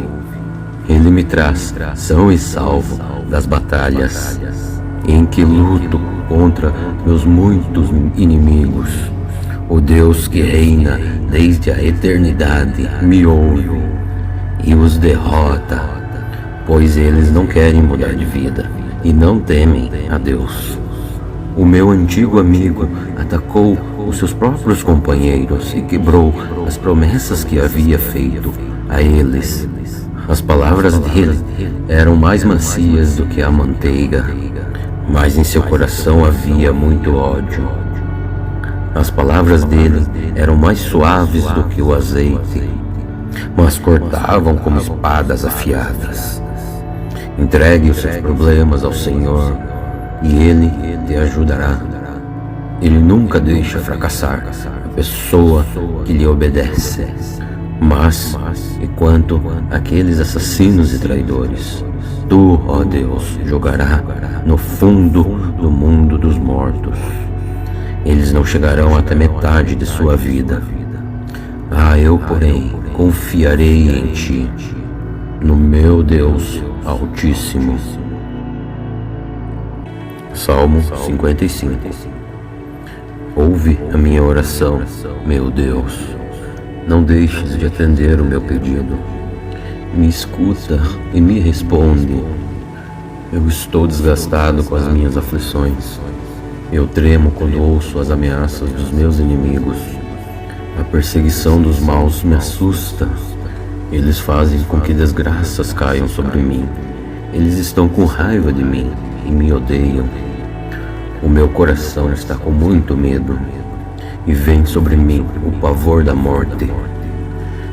Ele me traz são e salvo das batalhas, em que luto contra meus muitos inimigos. O Deus que reina desde a eternidade me ouve e os derrota, pois eles não querem mudar de vida e não temem a Deus. O meu antigo amigo atacou os seus próprios companheiros e quebrou as promessas que havia feito a eles. As palavras dele eram mais macias do que a manteiga, mas em seu coração havia muito ódio. As palavras dele eram mais suaves do que o azeite, mas cortavam como espadas afiadas. Entregue os seus problemas ao Senhor e Ele te ajudará. Ele nunca deixa fracassar a pessoa que lhe obedece. Mas, enquanto aqueles assassinos e traidores, tu, ó Deus, jogará no fundo do mundo dos mortos. Eles não chegarão até metade de sua vida. Eu, porém, confiarei em ti, no meu Deus Altíssimo. Salmo 55. Ouve a minha oração, meu Deus. Não deixes de atender o meu pedido. Me escuta e me responde. Eu estou desgastado com as minhas aflições. Eu tremo quando ouço as ameaças dos meus inimigos. A perseguição dos maus me assusta. Eles fazem com que desgraças caiam sobre mim. Eles estão com raiva de mim e me odeiam. O meu coração está com muito medo e vem sobre mim o pavor da morte.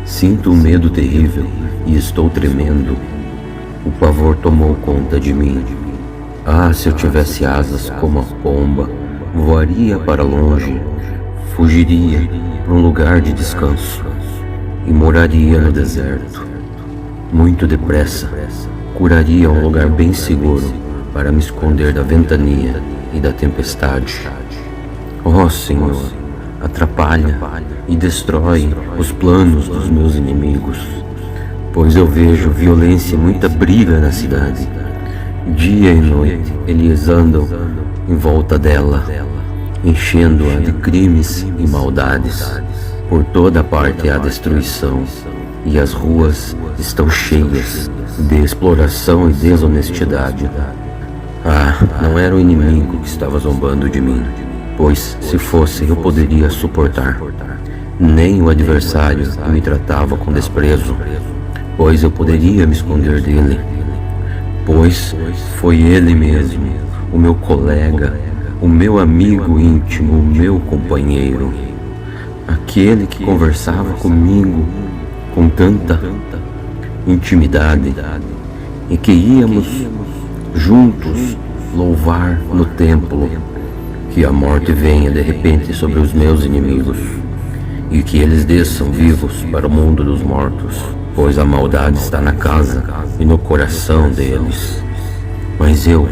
Sinto um medo terrível e estou tremendo. O pavor tomou conta de mim. Se eu tivesse asas como a pomba, voaria para longe, fugiria para um lugar de descanso e moraria no deserto. Muito depressa, curaria um lugar bem seguro para me esconder da ventania e da tempestade. Ó Senhor, atrapalha e destrói os planos dos meus inimigos, pois eu vejo violência e muita briga na cidade. Dia e noite eles andam em volta dela, enchendo-a de crimes e maldades. Por toda parte há destruição, e as ruas estão cheias de exploração e desonestidade. Não era o inimigo que estava zombando de mim, pois se fosse eu poderia suportar. Nem o adversário que me tratava com desprezo, pois eu poderia me esconder dele. Pois foi ele mesmo, o meu colega, o meu amigo íntimo, o meu companheiro, aquele que conversava comigo com tanta intimidade e que íamos juntos louvar no templo. Que a morte venha de repente sobre os meus inimigos e que eles desçam vivos para o mundo dos mortos, pois a maldade está na casa e no coração deles. Mas eu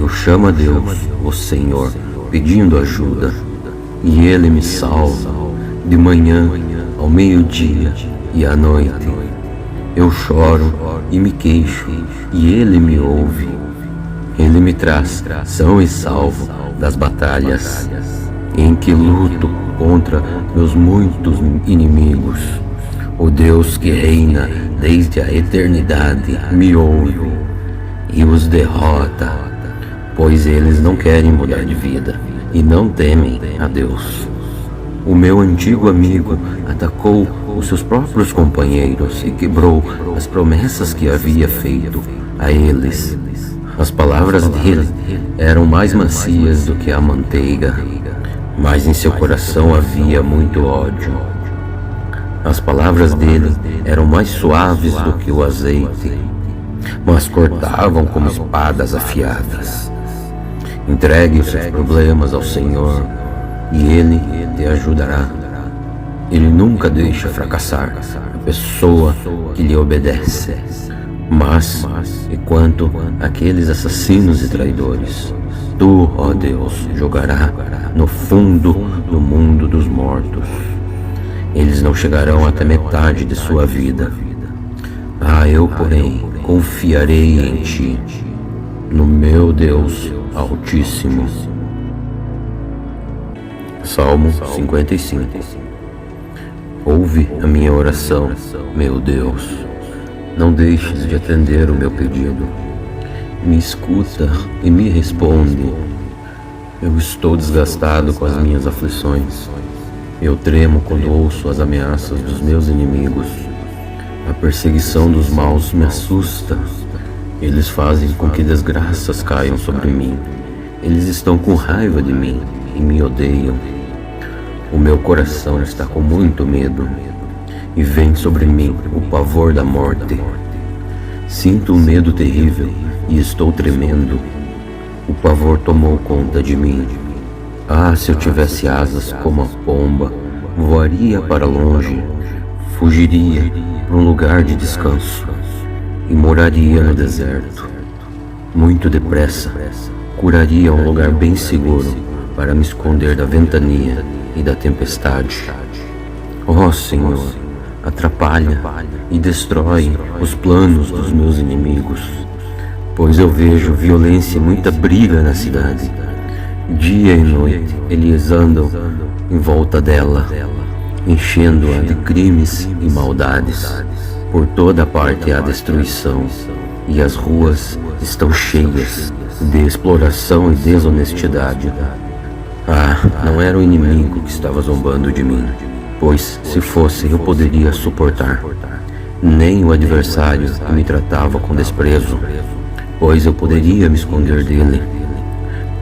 chamo a Deus, o Senhor, pedindo ajuda, e Ele me salva de manhã, ao meio-dia e à noite. Eu choro e me queixo, e Ele me ouve. Ele me traz são e salvo das batalhas em que luto contra meus muitos inimigos. O Deus que reina desde a eternidade me ouve e os derrota, pois eles não querem mudar de vida e não temem a Deus. O meu antigo amigo atacou os seus próprios companheiros e quebrou as promessas que havia feito a eles. As palavras dele eram mais macias do que a manteiga, mas em seu coração havia muito ódio. As palavras dele eram mais suaves do que o azeite, mas cortavam como espadas afiadas. Entregue os seus problemas ao Senhor e Ele te ajudará. Ele nunca deixa fracassar a pessoa que lhe obedece. Mas, enquanto aqueles assassinos e traidores, tu, ó Deus, jogará no fundo do mundo dos mortos. Eles não chegarão até metade de sua vida. Eu, porém, confiarei em ti, no meu Deus Altíssimo. Salmo 55. Ouve a minha oração, meu Deus. Não deixes de atender o meu pedido. Me escuta e me responde. Eu estou desgastado com as minhas aflições. Eu tremo quando ouço as ameaças dos meus inimigos. A perseguição dos maus me assusta. Eles fazem com que desgraças caiam sobre mim. Eles estão com raiva de mim e me odeiam. O meu coração está com muito medo, e vem sobre mim o pavor da morte. Sinto um medo terrível e estou tremendo. O pavor tomou conta de mim. Ah, se eu tivesse asas como a pomba, voaria para longe, fugiria para um lugar de descanso e moraria no deserto. Muito depressa, curaria um lugar bem seguro para me esconder da ventania e da tempestade. Ó Senhor, atrapalha e destrói os planos dos meus inimigos, pois eu vejo violência e muita briga na cidade. Dia e noite eles andam em volta dela, enchendo-a de crimes e maldades. Por toda parte há destruição, e as ruas estão cheias de exploração e desonestidade. Ah, não era o inimigo que estava zombando de mim, pois se fosse eu poderia suportar. Nem o adversário que me tratava com desprezo, pois eu poderia me esconder dele.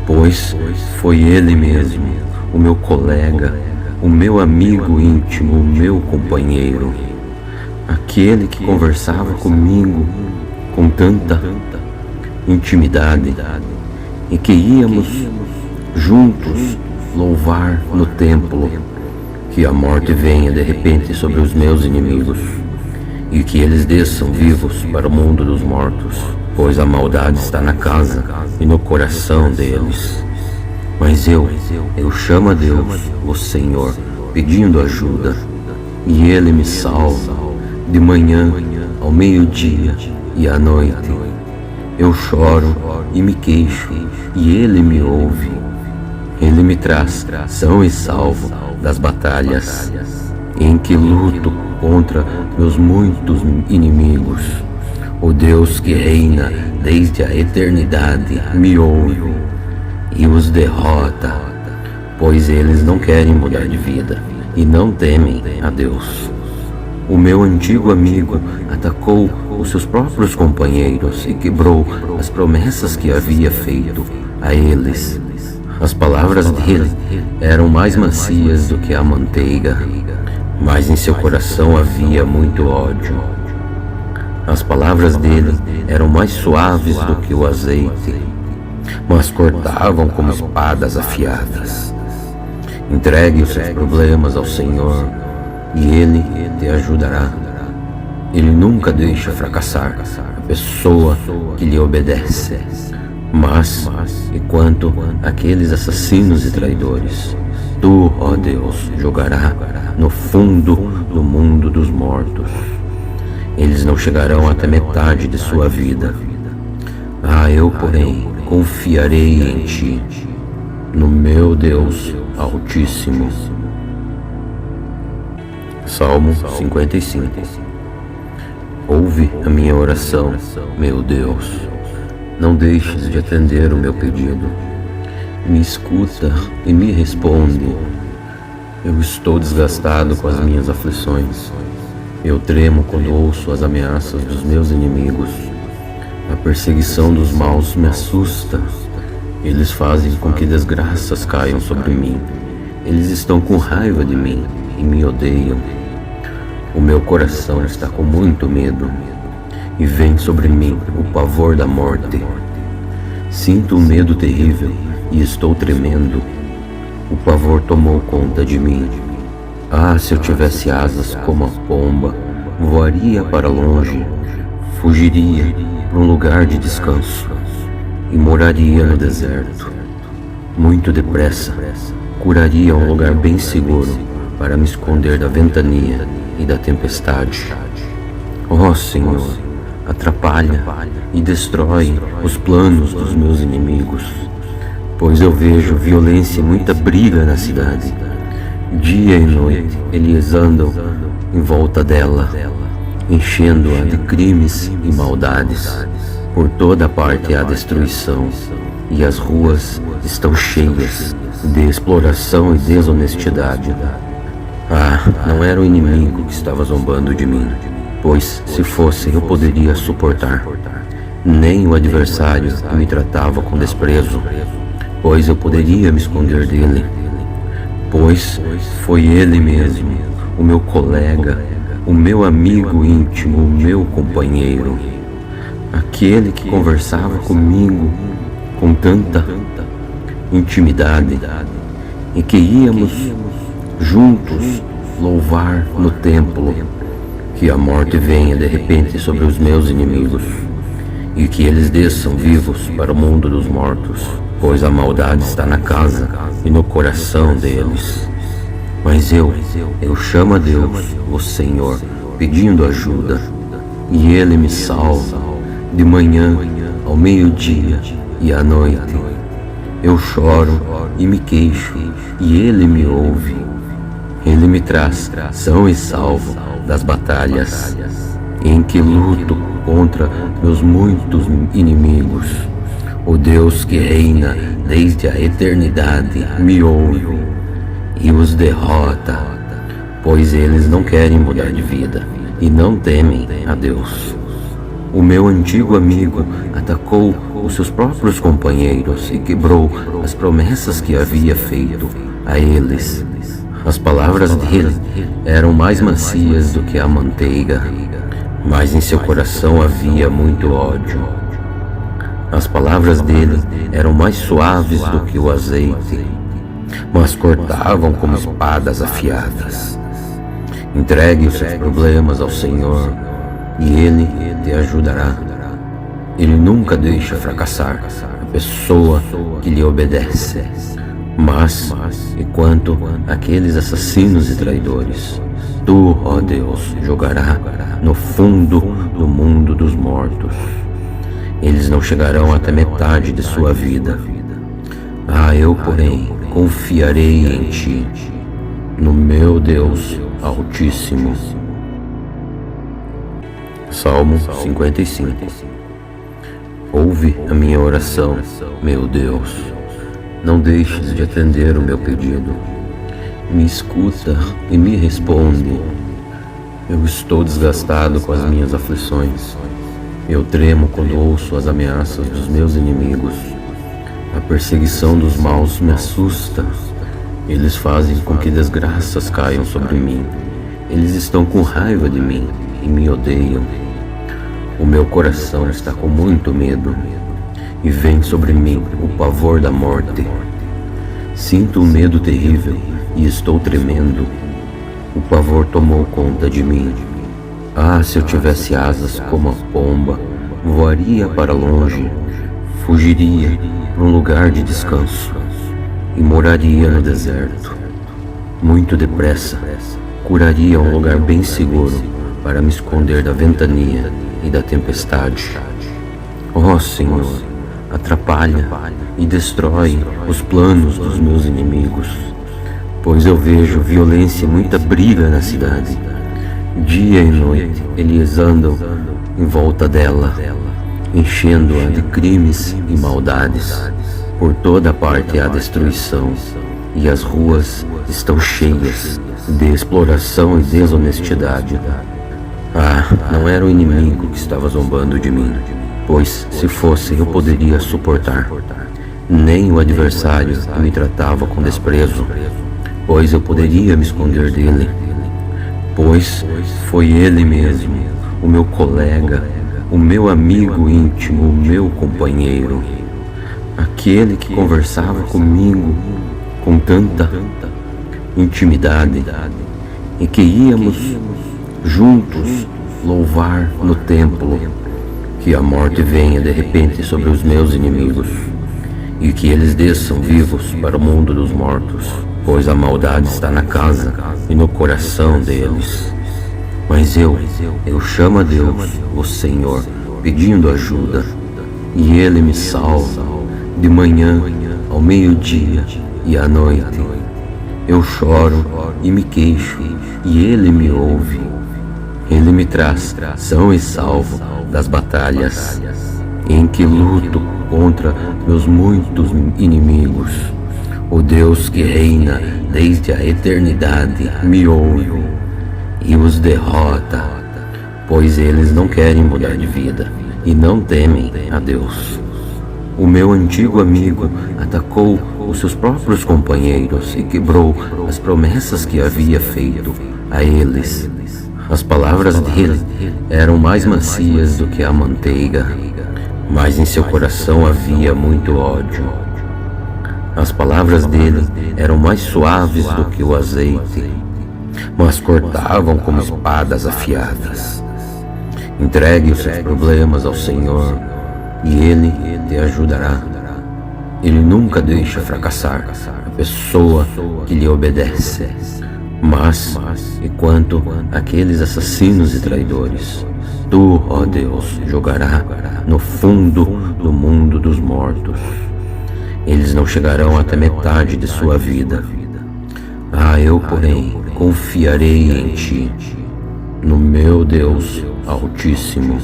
Pois foi ele mesmo, o meu colega, o meu amigo íntimo, o meu companheiro, aquele que conversava comigo com tanta intimidade e que íamos juntos louvar no templo. Que a morte venha de repente sobre os meus inimigos e que eles desçam vivos para o mundo dos mortos, pois a maldade está na casa e no coração deles. Mas eu chamo a Deus, o Senhor, pedindo ajuda, e Ele me salva de manhã, ao meio-dia e à noite. Eu choro e me queixo, e Ele me ouve. Ele me traz são e salvo das batalhas em que luto contra meus muitos inimigos. O Deus que reina desde a eternidade me ouve e os derrota, pois eles não querem mudar de vida e não temem a Deus. O meu antigo amigo atacou os seus próprios companheiros e quebrou as promessas que havia feito a eles. As palavras dele eram mais macias do que a manteiga, mas em seu coração havia muito ódio. As palavras dele eram mais suaves do que o azeite, mas cortavam como espadas afiadas. Entregue os seus problemas ao Senhor, e Ele te ajudará. Ele nunca deixa fracassar a pessoa que lhe obedece. Mas, enquanto aqueles assassinos e traidores, Tu, ó Deus, jogará no fundo do mundo dos mortos. Eles não chegarão até metade de sua vida. Ah, eu, porém, confiarei em Ti, no meu Deus Altíssimo. Salmo 55. Ouve a minha oração, meu Deus. Não deixes de atender o meu pedido. Me escuta e me responde. Eu estou desgastado com as minhas aflições. Eu tremo quando ouço as ameaças dos meus inimigos. A perseguição dos maus me assusta. Eles fazem com que desgraças caiam sobre mim. Eles estão com raiva de mim e me odeiam. O meu coração está com muito medo, e vem sobre mim o pavor da morte. Sinto um medo terrível e estou tremendo. O pavor tomou conta de mim. Ah, se eu tivesse asas como a pomba, voaria para longe, fugiria para um lugar de descanso e moraria no deserto. Muito depressa, curaria um lugar bem seguro para me esconder da ventania e da tempestade. Ó Senhor, atrapalha e destrói os planos dos meus inimigos, pois eu vejo violência e muita briga na cidade. Dia e noite eles andam em volta dela, enchendo-a de crimes e maldades. Por toda parte há destruição, e as ruas estão cheias de exploração e desonestidade. Ah, não era o inimigo que estava zombando de mim, pois se fosse eu poderia suportar. Nem o adversário que me tratava com desprezo, pois eu poderia me esconder dele. pois foi ele mesmo, o meu colega, o meu amigo íntimo, o meu companheiro, aquele que conversava comigo com tanta intimidade e que íamos juntos louvar no templo. Que a morte venha de repente sobre os meus inimigos e que eles desçam vivos para o mundo dos mortos, pois a maldade está na casa e no coração deles. Mas eu chamo a Deus, o Senhor, pedindo ajuda, e Ele me salva de manhã, ao meio-dia e à noite. Eu choro e me queixo, e Ele me ouve. Ele me traz são e salvo das batalhas, em que luto contra meus muitos inimigos. O Deus que reina desde a eternidade me ouve e os derrota, pois eles não querem mudar de vida e não temem a Deus. O meu antigo amigo atacou os seus próprios companheiros e quebrou as promessas que havia feito a eles. As palavras dele eram mais macias do que a manteiga, mas em seu coração havia muito ódio. As palavras dele eram mais suaves do que o azeite, mas cortavam como espadas afiadas. Entregue os seus problemas ao Senhor e Ele te ajudará. Ele nunca deixa fracassar a pessoa que lhe obedece. Mas, enquanto aqueles assassinos e traidores, tu, ó Deus, jogará no fundo do mundo dos mortos. Eles não chegarão até metade de sua vida. Eu, porém, confiarei em ti, no meu Deus Altíssimo. Salmo 55. Ouve a minha oração, meu Deus. Não deixes de atender o meu pedido. Me escuta e me responde. Eu estou desgastado com as minhas aflições. Eu tremo quando ouço as ameaças dos meus inimigos. A perseguição dos maus me assusta. Eles fazem com que desgraças caiam sobre mim. Eles estão com raiva de mim e me odeiam. O meu coração está com muito medo. E vem sobre mim o pavor da morte. Sinto um medo terrível e estou tremendo. O pavor tomou conta de mim. Se eu tivesse asas como a pomba, voaria para longe, fugiria para um lugar de descanso e moraria no deserto. Muito depressa, curaria um lugar bem seguro para me esconder da ventania e da tempestade. Ó Senhor, atrapalha e destrói os planos dos meus inimigos, pois eu vejo violência e muita briga na cidade. Dia e noite eles andam em volta dela, enchendo-a de crimes e maldades. Por toda parte há destruição, e as ruas estão cheias de exploração e desonestidade. Não era o inimigo que estava zombando de mim, pois se fosse eu poderia suportar. Nem o adversário que me tratava com desprezo, pois eu poderia me esconder dele. Pois foi ele mesmo, o meu colega, o meu amigo íntimo, o meu companheiro, aquele que conversava comigo com tanta intimidade e que íamos juntos louvar no templo. Que a morte venha de repente sobre os meus inimigos e que eles desçam vivos para o mundo dos mortos, pois a maldade está na casa e no coração deles. Mas eu chamo a Deus, o Senhor, pedindo ajuda, e Ele me salva de manhã, ao meio-dia e à noite. Eu choro e me queixo, e Ele me ouve. Ele me traz são e salvo das batalhas, em que luto contra meus muitos inimigos. O Deus que reina desde a eternidade me ouve e os derrota, pois eles não querem mudar de vida e não temem a Deus. O meu antigo amigo atacou os seus próprios companheiros e quebrou as promessas que havia feito a eles. As palavras dele eram mais macias do que a manteiga, mas em seu coração havia muito ódio. As palavras dele eram mais suaves do que o azeite, mas cortavam como espadas afiadas. Entregue os seus problemas ao Senhor e Ele te ajudará. Ele nunca deixa fracassar a pessoa que lhe obedece. Mas, enquanto aqueles assassinos e traidores, tu, ó Deus, jogará no fundo do mundo dos mortos. Eles não chegarão até metade de sua vida. Eu, porém, confiarei em ti, no meu Deus Altíssimo.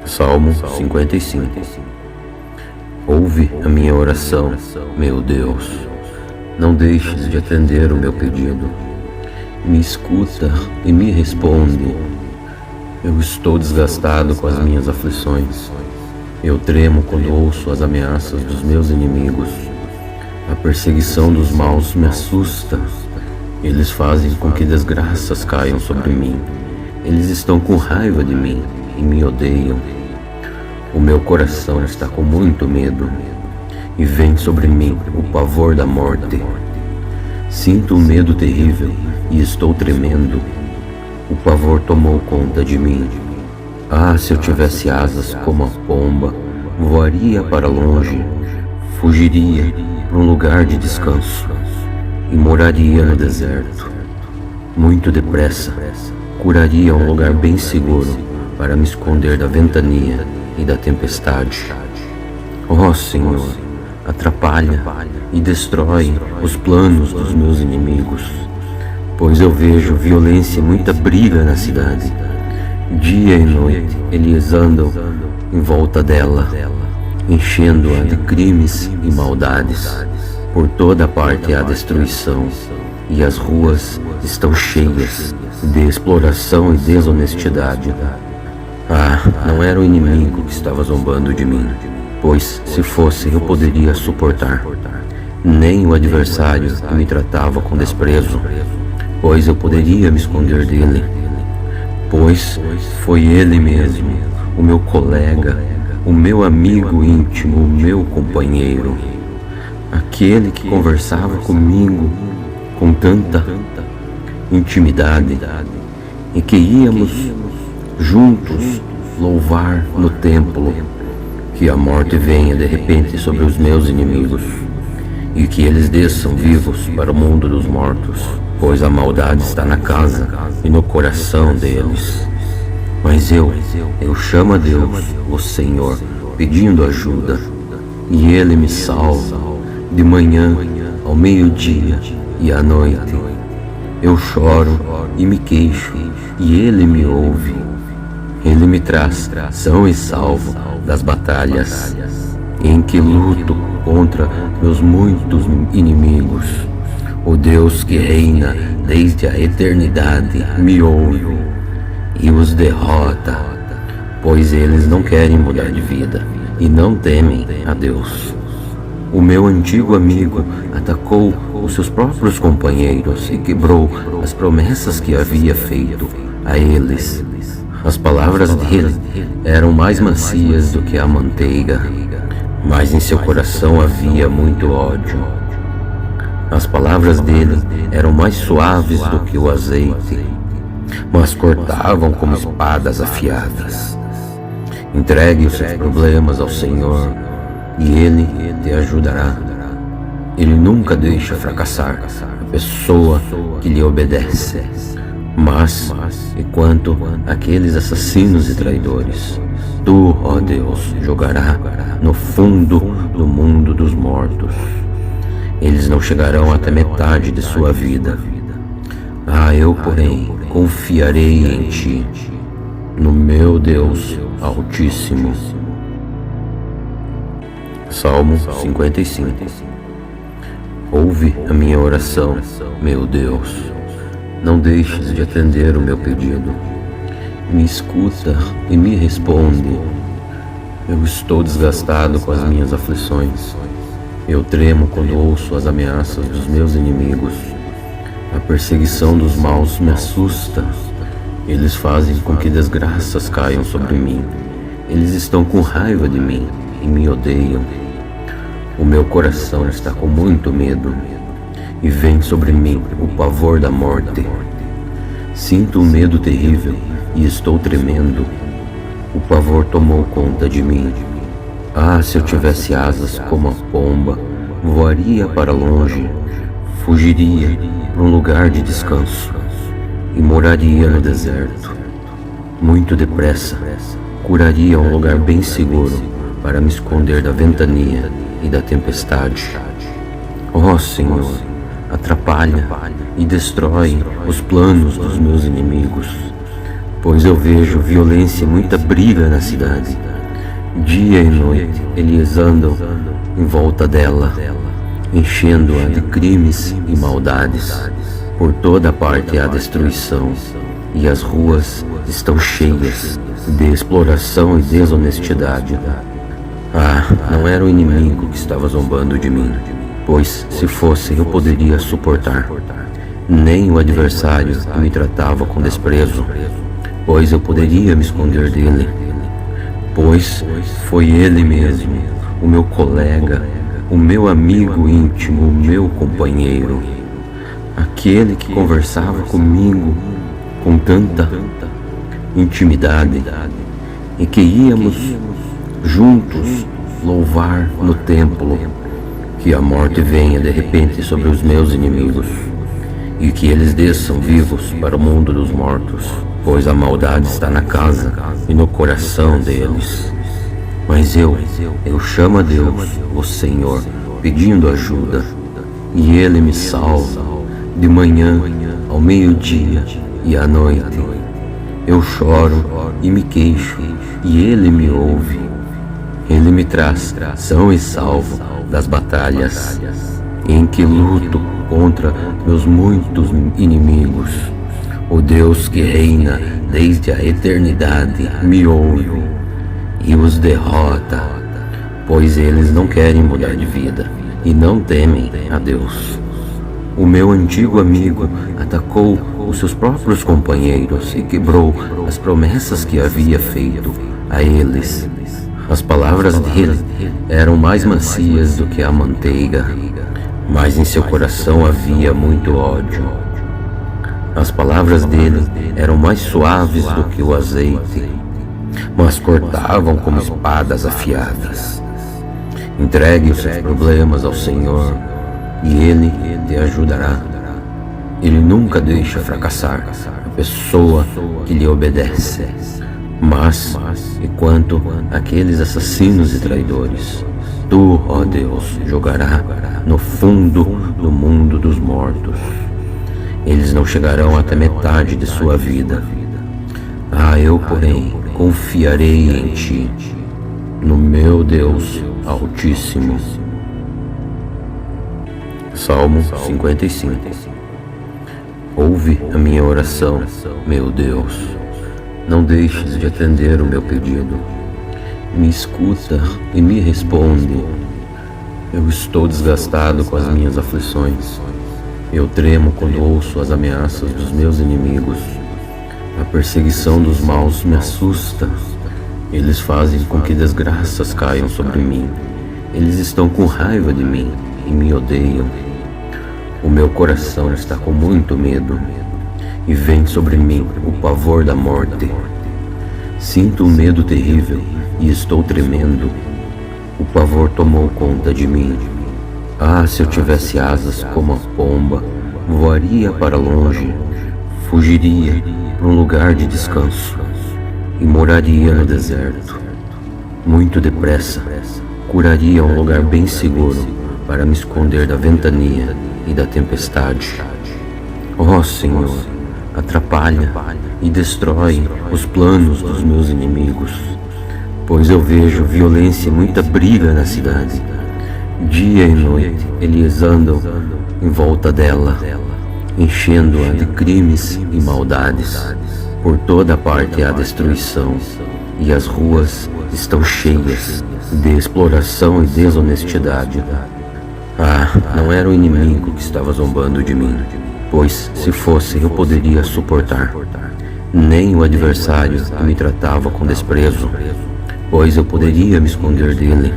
Salmo 55. Ouve a minha oração, meu Deus. Não deixes de atender o meu pedido. Me escuta e me responde. Eu estou desgastado com as minhas aflições. Eu tremo quando ouço as ameaças dos meus inimigos. A perseguição dos maus me assusta. Eles fazem com que desgraças caiam sobre mim. Eles estão com raiva de mim e me odeiam. O meu coração está com muito medo e vem sobre mim o pavor da morte. Sinto um medo terrível e estou tremendo. O pavor tomou conta de mim. Se eu tivesse asas como a pomba, voaria para longe, fugiria para um lugar de descanso e moraria no deserto. Muito depressa, curaria um lugar bem seguro para me esconder da ventania e da tempestade. Ó Senhor, atrapalha e destrói os planos dos meus inimigos, pois eu vejo violência e muita briga na cidade. Dia e noite eles andam em volta dela, enchendo-a de crimes e maldades. Por toda parte há destruição, e as ruas estão cheias de exploração e desonestidade. Não era o inimigo que estava zombando de mim, pois se fosse eu poderia suportar. Nem o adversário que me tratava com desprezo, pois eu poderia me esconder dele. Pois foi ele mesmo, o meu colega, o meu amigo íntimo, o meu companheiro, aquele que conversava comigo com tanta intimidade e que íamos juntos louvar no templo. Que a morte venha de repente sobre os meus inimigos e que eles desçam vivos para o mundo dos mortos, pois a maldade está na casa e no coração deles. Mas eu chamo a Deus, o Senhor, pedindo ajuda, e Ele me salva de manhã, ao meio-dia e à noite. Eu choro e me queixo, e Ele me ouve. Ele me traz são e salvo das batalhas em que luto contra meus muitos inimigos. O Deus que reina desde a eternidade me ouve e os derrota, pois eles não querem mudar de vida e não temem a Deus. O meu antigo amigo atacou os seus próprios companheiros e quebrou as promessas que havia feito a eles. As palavras dele eram mais macias do que a manteiga, mas em seu coração havia muito ódio. As palavras dele eram mais suaves do que o azeite, mas cortavam como espadas afiadas. Entregue os seus problemas ao Senhor e Ele te ajudará. Ele nunca deixa fracassar a pessoa que lhe obedece. Mas, enquanto aqueles assassinos e traidores, tu, ó Deus, jogará no fundo do mundo dos mortos. Eles não chegarão até metade de sua vida. Eu, porém, confiarei em ti, no meu Deus Altíssimo. Salmo 55. Ouve a minha oração, meu Deus. Não deixes de atender o meu pedido. Me escuta e me responde. Eu estou desgastado com as minhas aflições. Eu tremo quando ouço as ameaças dos meus inimigos. A perseguição dos maus me assusta. Eles fazem com que desgraças caiam sobre mim. Eles estão com raiva de mim e me odeiam. O meu coração está com muito medo e vem sobre mim o pavor da morte. Sinto um medo terrível e estou tremendo. O pavor tomou conta de mim. Ah, se eu tivesse asas como a pomba, voaria para longe, fugiria para um lugar de descanso e moraria no deserto. Muito depressa, curaria um lugar bem seguro para me esconder da ventania e da tempestade. Ó Senhor, atrapalha e destrói os planos dos meus inimigos, pois eu vejo violência e muita briga na cidade. Dia e noite eles andam em volta dela, enchendo-a de crimes e maldades. Por toda parte há destruição, e as ruas estão cheias de exploração e desonestidade. Ah, não era o inimigo que estava zombando de mim, pois se fosse eu poderia suportar. Nem o adversário que me tratava com desprezo, pois eu poderia me esconder dele. Pois foi ele mesmo, o meu colega, o meu amigo íntimo, o meu companheiro, aquele que conversava comigo com tanta intimidade e que íamos juntos louvar no templo. Que a morte venha de repente sobre os meus inimigos e que eles desçam vivos para o mundo dos mortos, pois a maldade está na casa e no coração deles. Mas eu chamo a Deus, o Senhor, pedindo ajuda, e Ele me salva de manhã, ao meio-dia e à noite. Eu choro e me queixo, e Ele me ouve. Ele me traz são e salvo das batalhas em que luto contra meus muitos inimigos. O Deus que reina desde a eternidade me ouve e os derrota, pois eles não querem mudar de vida e não temem a Deus. O meu antigo amigo atacou os seus próprios companheiros e quebrou as promessas que havia feito a eles. As palavras dele eram mais macias do que a manteiga, mas em seu coração havia muito ódio. As palavras dele eram mais suaves do que o azeite, mas cortavam como espadas afiadas. Entregue os seus problemas ao Senhor e Ele te ajudará. Ele nunca deixa fracassar a pessoa que lhe obedece. Mas, enquanto aqueles assassinos e traidores, Tu, ó Deus, jogará no fundo do mundo dos mortos. Eles não chegarão até metade de sua vida. Ah, eu, porém, confiarei em Ti, no meu Deus Altíssimo. Salmo 55. Ouve a minha oração, meu Deus. Não deixes de atender o meu pedido. Me escuta e me responde. Eu estou desgastado com as minhas aflições. Eu tremo quando ouço as ameaças dos meus inimigos. A perseguição dos maus me assusta. Eles fazem com que desgraças caiam sobre mim. Eles estão com raiva de mim e me odeiam. O meu coração está com muito medo e vem sobre mim o pavor da morte. Sinto um medo terrível e estou tremendo. O pavor tomou conta de mim. Ah, se eu tivesse asas como a pomba, voaria para longe, fugiria para um lugar de descanso e moraria no deserto. Muito depressa, curaria um lugar bem seguro para me esconder da ventania e da tempestade. Ó Senhor, atrapalha e destrói os planos dos meus inimigos, pois eu vejo violência e muita briga na cidade. Dia e noite eles andam em volta dela, enchendo-a de crimes e maldades. Por toda parte há destruição, e as ruas estão cheias de exploração e desonestidade. Não era o inimigo que estava zombando de mim, pois se fosse eu poderia suportar. Nem o adversário que me tratava com desprezo, pois eu poderia me esconder dele.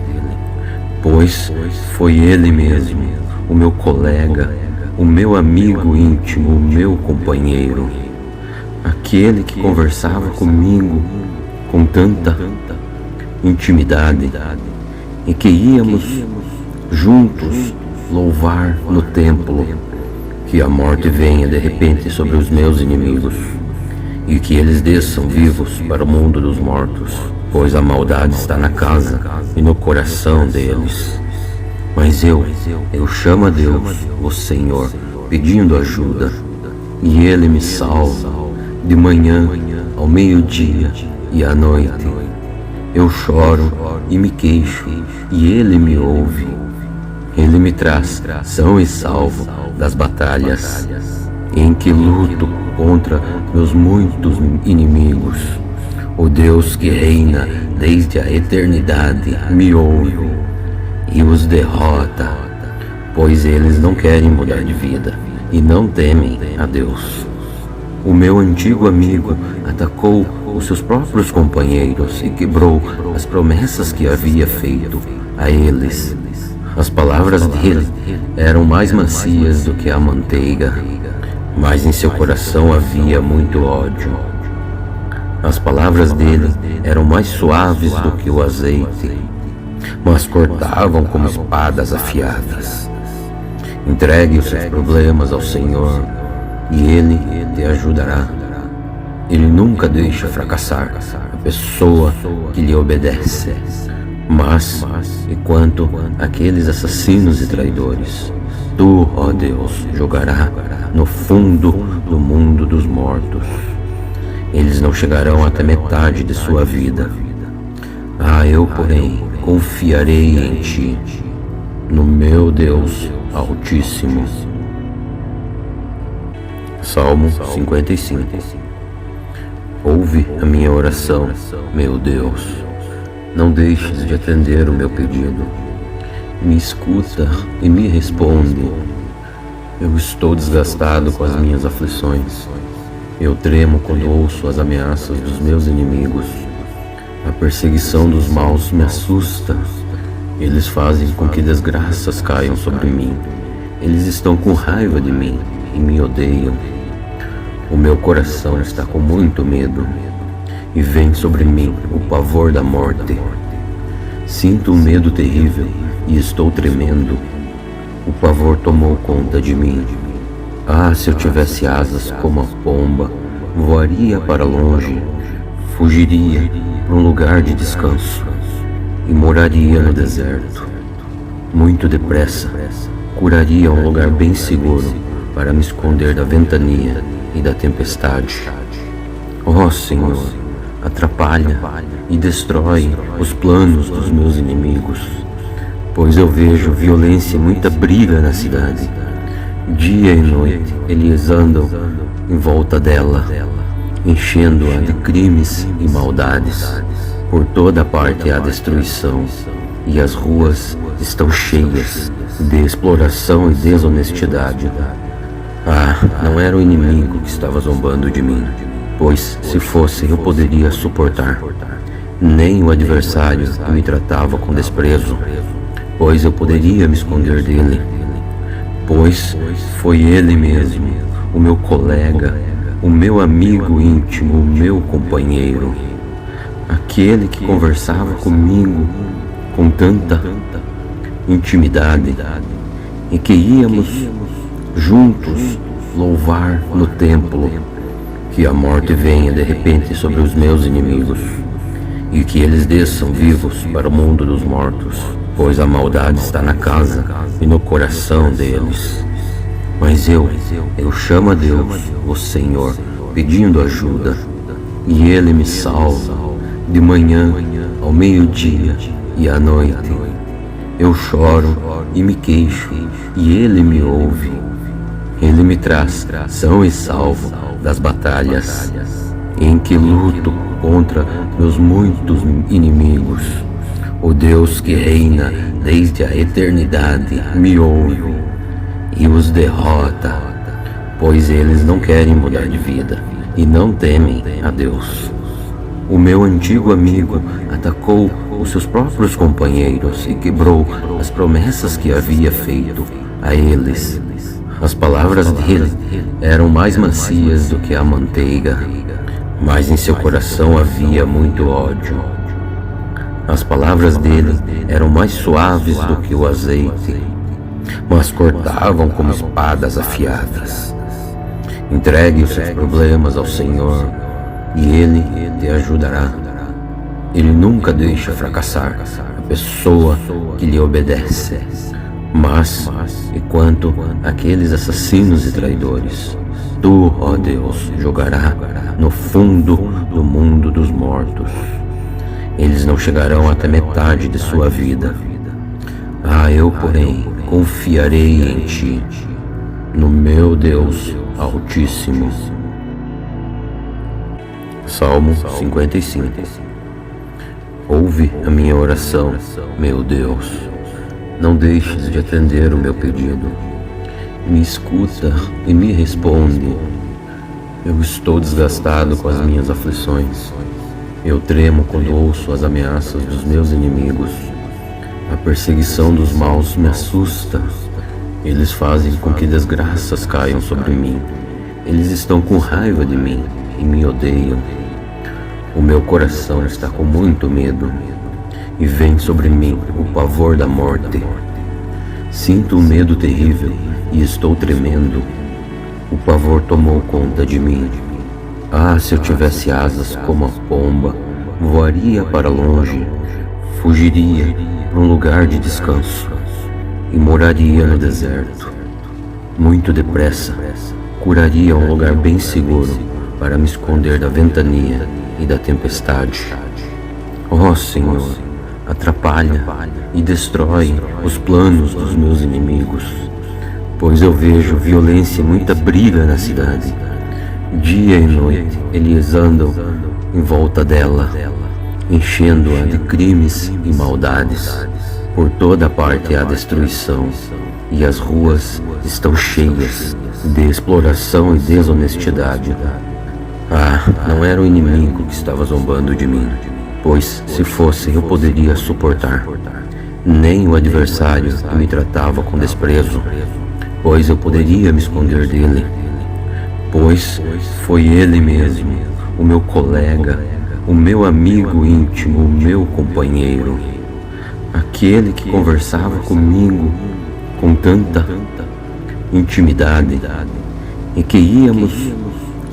Pois foi ele mesmo, o meu colega, o meu amigo íntimo, o meu companheiro, aquele que conversava comigo com tanta intimidade e que íamos juntos louvar no templo. Que a morte venha de repente sobre os meus inimigos e que eles desçam vivos para o mundo dos mortos, pois a maldade está na casa e no coração deles. Mas eu chamo a Deus, o Senhor, pedindo ajuda, e Ele me salva de manhã, ao meio-dia e à noite. Eu choro e me queixo, e Ele me ouve. Ele me traz são e salvo das batalhas em que luto contra meus muitos inimigos. O Deus que reina desde a eternidade me ouve e os derrota, pois eles não querem mudar de vida e não temem a Deus. O meu antigo amigo atacou os seus próprios companheiros e quebrou as promessas que havia feito a eles. As palavras dele eram mais macias do que a manteiga, mas em seu coração havia muito ódio. As palavras dele eram mais suaves do que o azeite, mas cortavam como espadas afiadas. Entregue os seus problemas ao Senhor e Ele te ajudará. Ele nunca deixa fracassar a pessoa que lhe obedece. Mas, enquanto aqueles assassinos e traidores, Tu, ó Deus, jogará no fundo do mundo dos mortos. Eles não chegarão até metade de sua vida. Eu, porém, confiarei em Ti, no meu Deus Altíssimo. Salmo 55. Ouve a minha oração, meu Deus. Não deixes de atender o meu pedido. Me escuta e me responde. Eu estou desgastado com as minhas aflições. Eu tremo quando ouço as ameaças dos meus inimigos. A perseguição dos maus me assusta. Eles fazem com que desgraças caiam sobre mim. Eles estão com raiva de mim e me odeiam. O meu coração está com muito medo. E vem sobre mim o pavor da morte. Sinto um medo terrível e estou tremendo. O pavor tomou conta de mim. Se eu tivesse asas como a pomba, voaria para longe, fugiria para um lugar de descanso e moraria no deserto. Muito depressa, curaria um lugar bem seguro para me esconder da ventania e da tempestade. Ó Senhor, atrapalha e destrói os planos dos meus inimigos, pois eu vejo violência e muita briga na cidade. Dia e noite eles andam em volta dela, enchendo-a de crimes e maldades. Por toda parte há destruição, e as ruas estão cheias de exploração e desonestidade. Não era o inimigo que estava zombando de mim, pois se fosse eu poderia suportar. Nem o adversário que me tratava com desprezo, pois eu poderia me esconder dele. Pois foi ele mesmo, o meu colega, o meu amigo íntimo, o meu companheiro, aquele que conversava comigo com tanta intimidade e que íamos juntos louvar no templo. Que a morte venha de repente sobre os meus inimigos e que eles desçam vivos para o mundo dos mortos, pois a maldade está na casa e no coração deles. Mas eu chamo a Deus, o Senhor, pedindo ajuda, e Ele me salva de manhã, ao meio-dia e à noite. Eu choro e me queixo, e Ele me ouve. Ele me traz são e salvo das batalhas em que luto contra meus muitos inimigos. O Deus que reina desde a eternidade me ouve e os derrota, pois eles não querem mudar de vida e não temem a Deus. O meu antigo amigo atacou os seus próprios companheiros e quebrou as promessas que havia feito a eles. As palavras dele eram mais macias do que a manteiga, mas em seu coração havia muito ódio. As palavras dele eram mais suaves do que o azeite, mas cortavam como espadas afiadas. Entregue os seus problemas ao Senhor e Ele te ajudará. Ele nunca deixa fracassar a pessoa que lhe obedece. Mas, enquanto aqueles assassinos e traidores, tu, ó Deus, jogará no fundo do mundo dos mortos. Eles não chegarão até metade de sua vida. Eu, porém, confiarei em ti, no meu Deus Altíssimo. Salmo 55. Ouve a minha oração, meu Deus. Não deixes de atender o meu pedido. Me escuta e me responde. Eu estou desgastado com as minhas aflições. Eu tremo quando ouço as ameaças dos meus inimigos. A perseguição dos maus me assusta. Eles fazem com que desgraças caiam sobre mim. Eles estão com raiva de mim e me odeiam. O meu coração está com muito medo e vem sobre mim o pavor da morte. Sinto um medo terrível e estou tremendo. O pavor tomou conta de mim. Se eu tivesse asas como a pomba, voaria para longe, fugiria para um lugar de descanso e moraria no deserto. Muito depressa, curaria um lugar bem seguro para me esconder da ventania e da tempestade. Ó Senhor, atrapalha e destrói os planos dos meus inimigos, pois eu vejo violência e muita briga na cidade. Dia e noite eles andam em volta dela, enchendo-a de crimes e maldades. Por toda parte há destruição, e as ruas estão cheias de exploração e desonestidade. Não era o inimigo que estava zombando de mim, pois se fosse eu poderia suportar. Nem o adversário que me tratava com desprezo, pois eu poderia me esconder dele. Pois foi ele mesmo, o meu colega, o meu amigo íntimo, o meu companheiro, aquele que conversava comigo com tanta intimidade e que íamos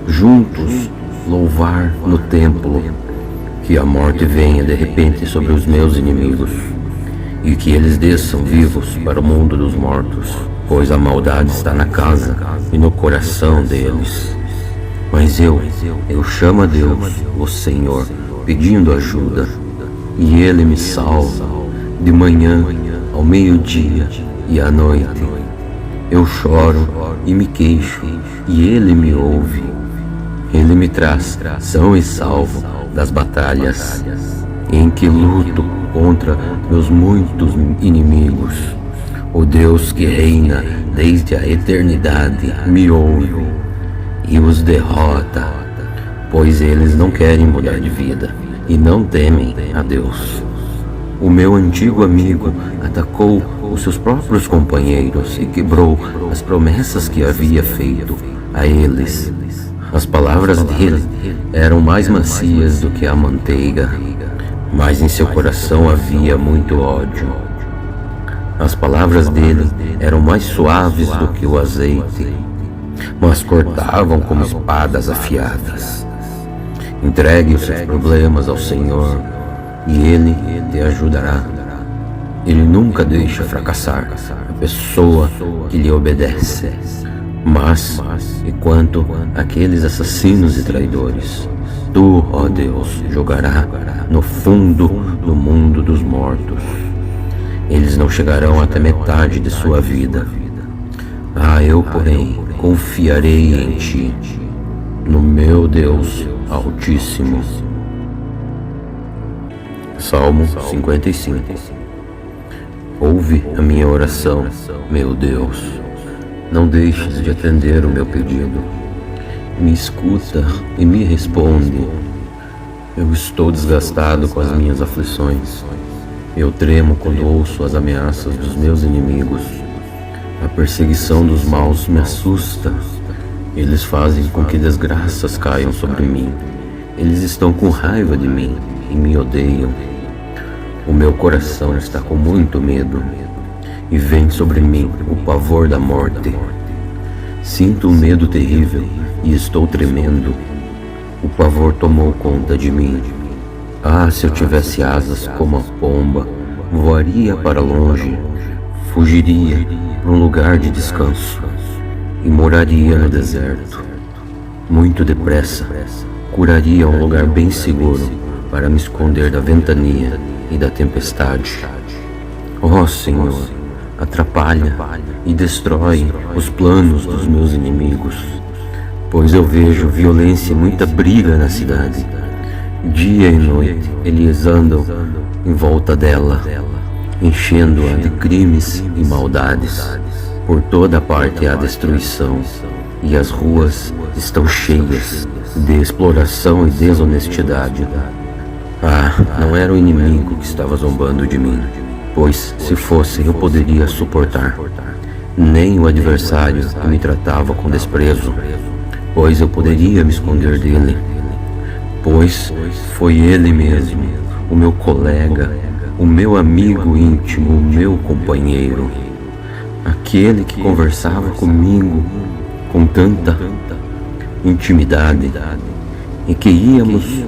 juntos louvar no templo. Que a morte venha de repente sobre os meus inimigos e que eles desçam vivos para o mundo dos mortos, pois a maldade está na casa e no coração deles. Mas eu chamo a Deus, o Senhor, pedindo ajuda, e Ele me salva de manhã, ao meio-dia e à noite. Eu choro e me queixo, e Ele me ouve. Ele me traz são e salvo das batalhas em que luto contra meus muitos inimigos. O Deus que reina desde a eternidade me ouve e os derrota, pois eles não querem mudar de vida e não temem a Deus. O meu antigo amigo atacou os seus próprios companheiros e quebrou as promessas que havia feito a eles. As palavras dele eram mais macias do que a manteiga, mas em seu coração havia muito ódio. As palavras dele eram mais suaves do que o azeite, mas cortavam como espadas afiadas. Entregue os seus problemas ao Senhor e Ele te ajudará. Ele nunca deixa fracassar a pessoa que lhe obedece. Mas, enquanto aqueles assassinos e traidores, tu, ó Deus, jogará no fundo do mundo dos mortos. Eles não chegarão até metade de sua vida. Eu, porém, confiarei em ti, no meu Deus Altíssimo. Salmo 55. Ouve a minha oração, meu Deus. Não deixes de atender o meu pedido. Me escuta e me responde. Eu estou desgastado com as minhas aflições. Eu tremo quando ouço as ameaças dos meus inimigos. A perseguição dos maus me assusta. Eles fazem com que desgraças caiam sobre mim. Eles estão com raiva de mim e me odeiam. O meu coração está com muito medo e vem sobre mim o pavor da morte. Sinto um medo terrível e estou tremendo. O pavor tomou conta de mim. Ah, se eu tivesse asas como a pomba, voaria para longe, fugiria para um lugar de descanso e moraria no deserto. Muito depressa, curaria um lugar bem seguro para me esconder da ventania e da tempestade. Ó Senhor, atrapalha e destrói os planos dos meus inimigos, pois eu vejo violência e muita briga na cidade. Dia e noite eles andam em volta dela, enchendo-a de crimes e maldades. Por toda parte há destruição, e as ruas estão cheias de exploração e desonestidade. Ah, não era o inimigo que estava zombando de mim, pois se fosse eu poderia suportar. Nem o adversário que me tratava com desprezo, pois eu poderia me esconder dele. Pois foi ele mesmo, o meu colega, o meu amigo íntimo, o meu companheiro, aquele que conversava comigo com tanta intimidade e que íamos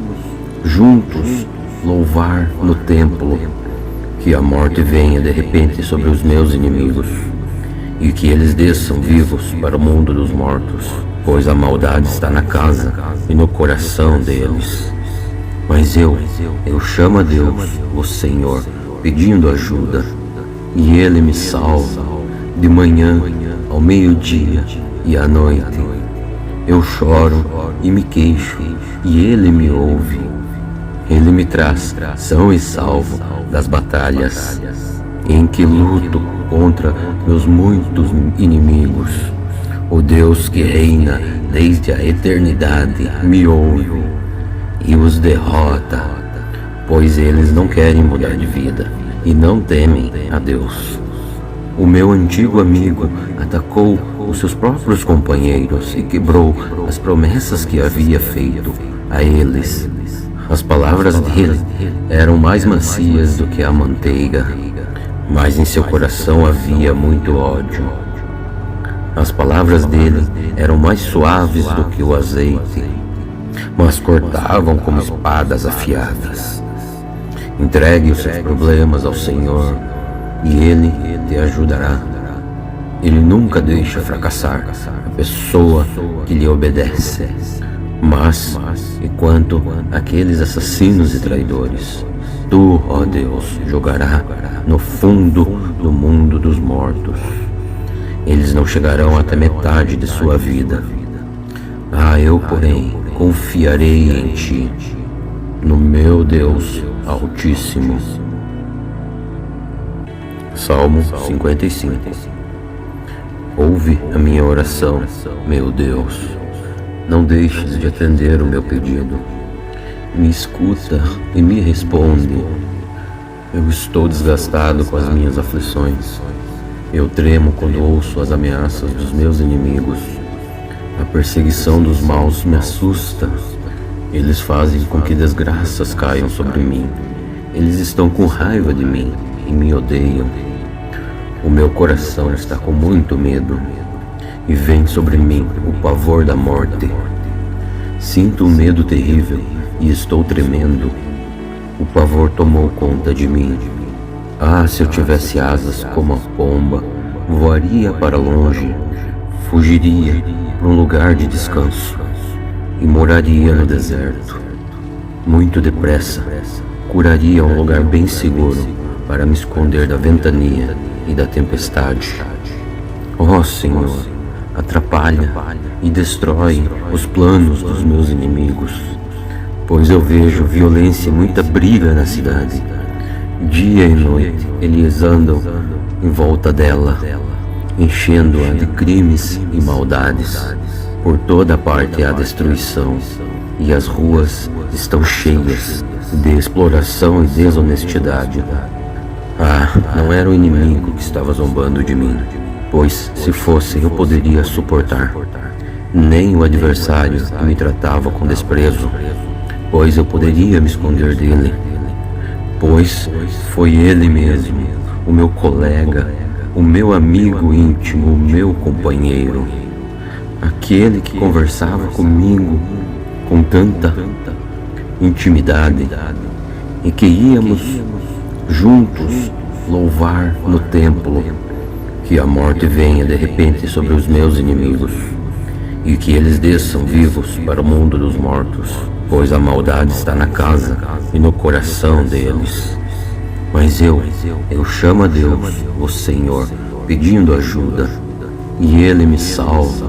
juntos louvar no templo. Que a morte venha de repente sobre os meus inimigos e que eles desçam vivos para o mundo dos mortos, pois a maldade está na casa e no coração deles. Mas eu chamo a Deus, o Senhor, pedindo ajuda, e Ele me salva de manhã, ao meio-dia e à noite. Eu choro e me queixo, e Ele me ouve. Ele me traz são e salvo das batalhas em que luto contra meus muitos inimigos. O Deus que reina desde a eternidade me ouve e os derrota, pois eles não querem mudar de vida e não temem a Deus. O meu antigo amigo atacou os seus próprios companheiros e quebrou as promessas que havia feito a eles. As palavras dele eram mais macias do que a manteiga, mas em seu coração havia muito ódio. As palavras dele eram mais suaves do que o azeite, mas cortavam como espadas afiadas. Entregue os seus problemas ao Senhor e Ele te ajudará. Ele nunca deixa fracassar a pessoa que lhe obedece. Mas, enquanto aqueles assassinos e traidores, Tu, ó Deus, jogará no fundo do mundo dos mortos. Eles não chegarão até metade de sua vida. Ah, eu, porém, confiarei em Ti, no meu Deus Altíssimo. Salmo 55. Ouve a minha oração, meu Deus. Não deixes de atender o meu pedido. Me escuta e me responde. Eu estou desgastado com as minhas aflições. Eu tremo quando ouço as ameaças dos meus inimigos. A perseguição dos maus me assusta. Eles fazem com que desgraças caiam sobre mim. Eles estão com raiva de mim e me odeiam. O meu coração está com muito medo e vem sobre mim o pavor da morte. Sinto um medo terrível e estou tremendo. O pavor tomou conta de mim. Ah, se eu tivesse asas como a pomba, voaria para longe, fugiria para um lugar de descanso e moraria no deserto. Muito depressa, curaria um lugar bem seguro para me esconder da ventania e da tempestade. Ó Senhor, atrapalha e destrói os planos dos meus inimigos, pois eu vejo violência e muita briga na cidade. Dia e noite eles andam em volta dela, enchendo-a de crimes e maldades. Por toda parte há destruição, e as ruas estão cheias de exploração e desonestidade. Ah, não era o inimigo que estava zombando de mim, pois se fosse eu poderia suportar. Nem o adversário que me tratava com desprezo, pois eu poderia me esconder dele. Pois foi ele mesmo, o meu colega, o meu amigo íntimo, o meu companheiro, aquele que conversava comigo com tanta intimidade e que íamos juntos louvar no templo. Que a morte venha de repente sobre os meus inimigos e que eles desçam vivos para o mundo dos mortos, pois a maldade está na casa e no coração deles. Mas eu chamo a Deus, o Senhor, pedindo ajuda, e Ele me salva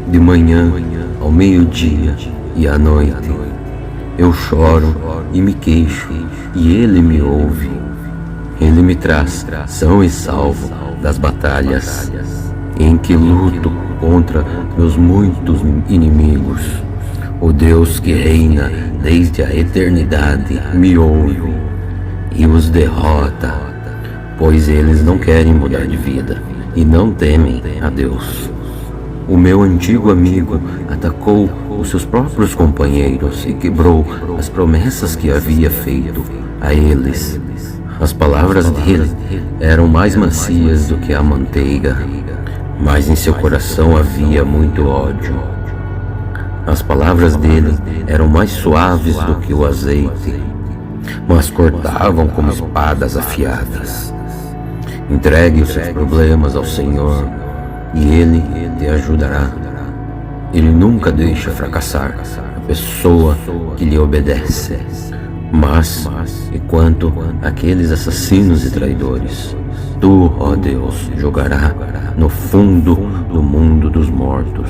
de manhã, ao meio-dia e à noite. Eu choro e me queixo, e Ele me ouve. Ele me traz são e salvo das batalhas em que luto contra meus muitos inimigos. O Deus que reina desde a eternidade me ouve e os derrota, pois eles não querem mudar de vida e não temem a Deus. O meu antigo amigo atacou os seus próprios companheiros e quebrou as promessas que havia feito a eles. As palavras dele eram mais macias do que a manteiga, mas em seu coração havia muito ódio. As palavras dele eram mais suaves do que o azeite, mas cortavam como espadas afiadas. Entregue os seus problemas ao Senhor e Ele te ajudará. Ele nunca deixa fracassar a pessoa que lhe obedece. Mas, e quanto àqueles assassinos e traidores, Tu, ó Deus, jogará no fundo do mundo dos mortos.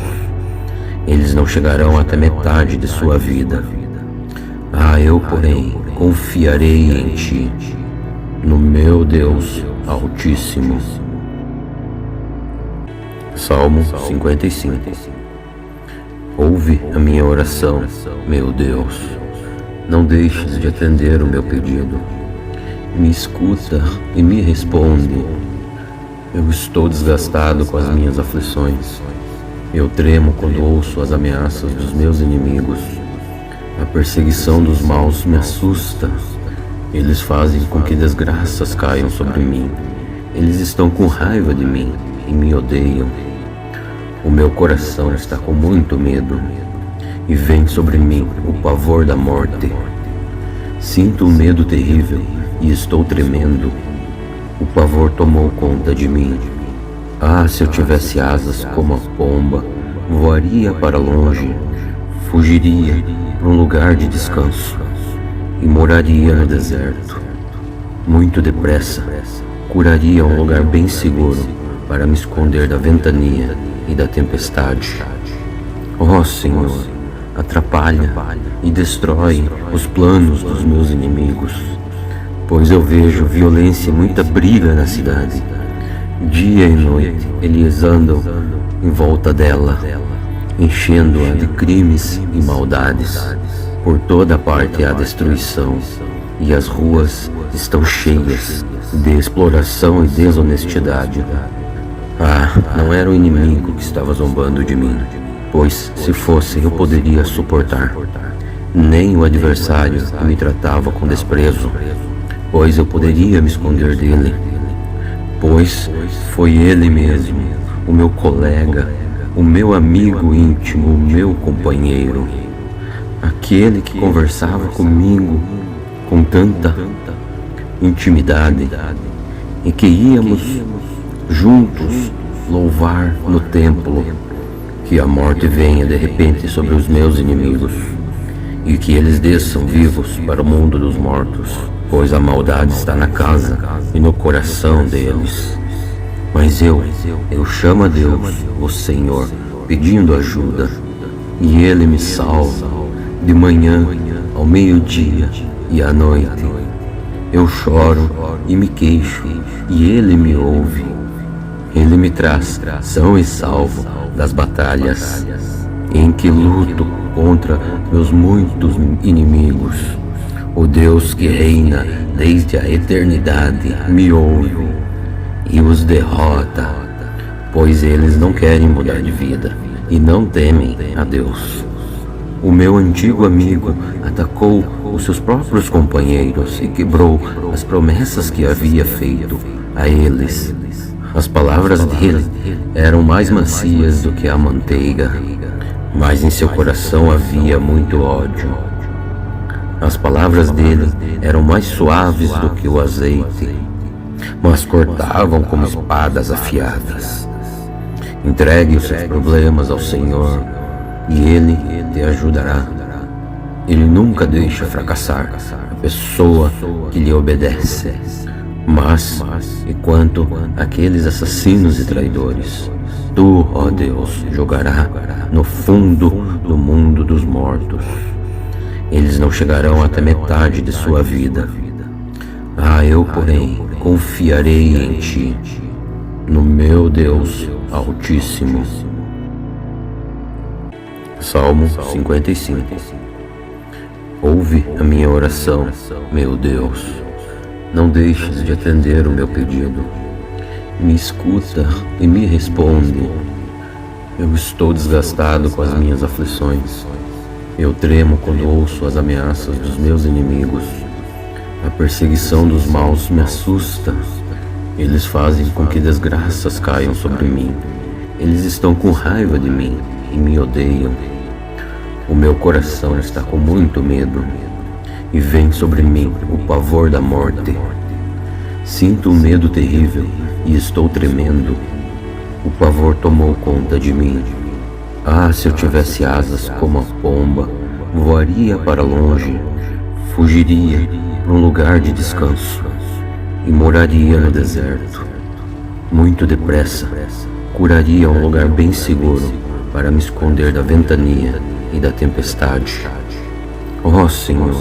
Eles não chegarão até metade de sua vida. Ah, eu, porém, confiarei em Ti, no meu Deus Altíssimo. Salmo 55. Ouve a minha oração, meu Deus. Não deixes de atender o meu pedido. Me escuta e me responde. Eu estou desgastado com as minhas aflições. Eu tremo quando ouço as ameaças dos meus inimigos. A perseguição dos maus me assusta. Eles fazem com que desgraças caiam sobre mim. Eles estão com raiva de mim e me odeiam. O meu coração está com muito medo e vem sobre mim o pavor da morte. Sinto um medo terrível e estou tremendo. O pavor tomou conta de mim. Ah, se eu tivesse asas como a pomba, voaria para longe, fugiria para um lugar de descanso e moraria no deserto. Muito depressa, curaria um lugar bem seguro para me esconder da ventania e da tempestade. Ó Senhor, atrapalha e destrói os planos dos meus inimigos, pois eu vejo violência e muita briga na cidade. Dia e noite eles andam em volta dela, enchendo-a de crimes e maldades. Por toda parte há destruição, e as ruas estão cheias de exploração e desonestidade. Ah, não era o inimigo que estava zombando de mim, pois se fosse eu poderia suportar. Nem o adversário que me tratava com desprezo, pois eu poderia me esconder dele. Pois foi ele mesmo, o meu colega, o meu amigo íntimo, o meu companheiro, aquele que conversava comigo com tanta intimidade e que íamos juntos louvar no templo. Que a morte venha de repente sobre os meus inimigos e que eles desçam vivos para o mundo dos mortos, pois a maldade está na casa e no coração deles. Mas eu chamo a Deus, o Senhor, pedindo ajuda, e Ele me salva de manhã, ao meio-dia e à noite. Eu choro e me queixo, e Ele me ouve. Ele me traz são e salvo das batalhas, em que luto contra meus muitos inimigos. O Deus que reina desde a eternidade me ouve e os derrota, pois eles não querem mudar de vida e não temem a Deus. O meu antigo amigo atacou os seus próprios companheiros e quebrou as promessas que havia feito a eles. As palavras dele eram mais macias do que a manteiga, mas em seu coração havia muito ódio. As palavras dele eram mais suaves do que o azeite, mas cortavam como espadas afiadas. Entregue os seus problemas ao Senhor e Ele te ajudará. Ele nunca deixa fracassar a pessoa que lhe obedece. Mas, enquanto aqueles assassinos e traidores, tu, ó Deus, jogará no fundo do mundo dos mortos. Eles não chegarão até metade de sua vida. Eu, porém, confiarei em ti, no meu Deus Altíssimo. Salmo 55. Ouve a minha oração, meu Deus. Não deixes de atender o meu pedido. Me escuta e me responde. Eu estou desgastado com as minhas aflições. Eu tremo quando ouço as ameaças dos meus inimigos. A perseguição dos maus me assusta. Eles fazem com que desgraças caiam sobre mim. Eles estão com raiva de mim e me odeiam. O meu coração está com muito medo e vem sobre mim o pavor da morte. Sinto um medo terrível e estou tremendo. O pavor tomou conta de mim. Se eu tivesse asas como a pomba, voaria para longe, fugiria para um lugar de descanso e moraria no deserto. Muito depressa, curaria um lugar bem seguro para me esconder da ventania e da tempestade. Senhor,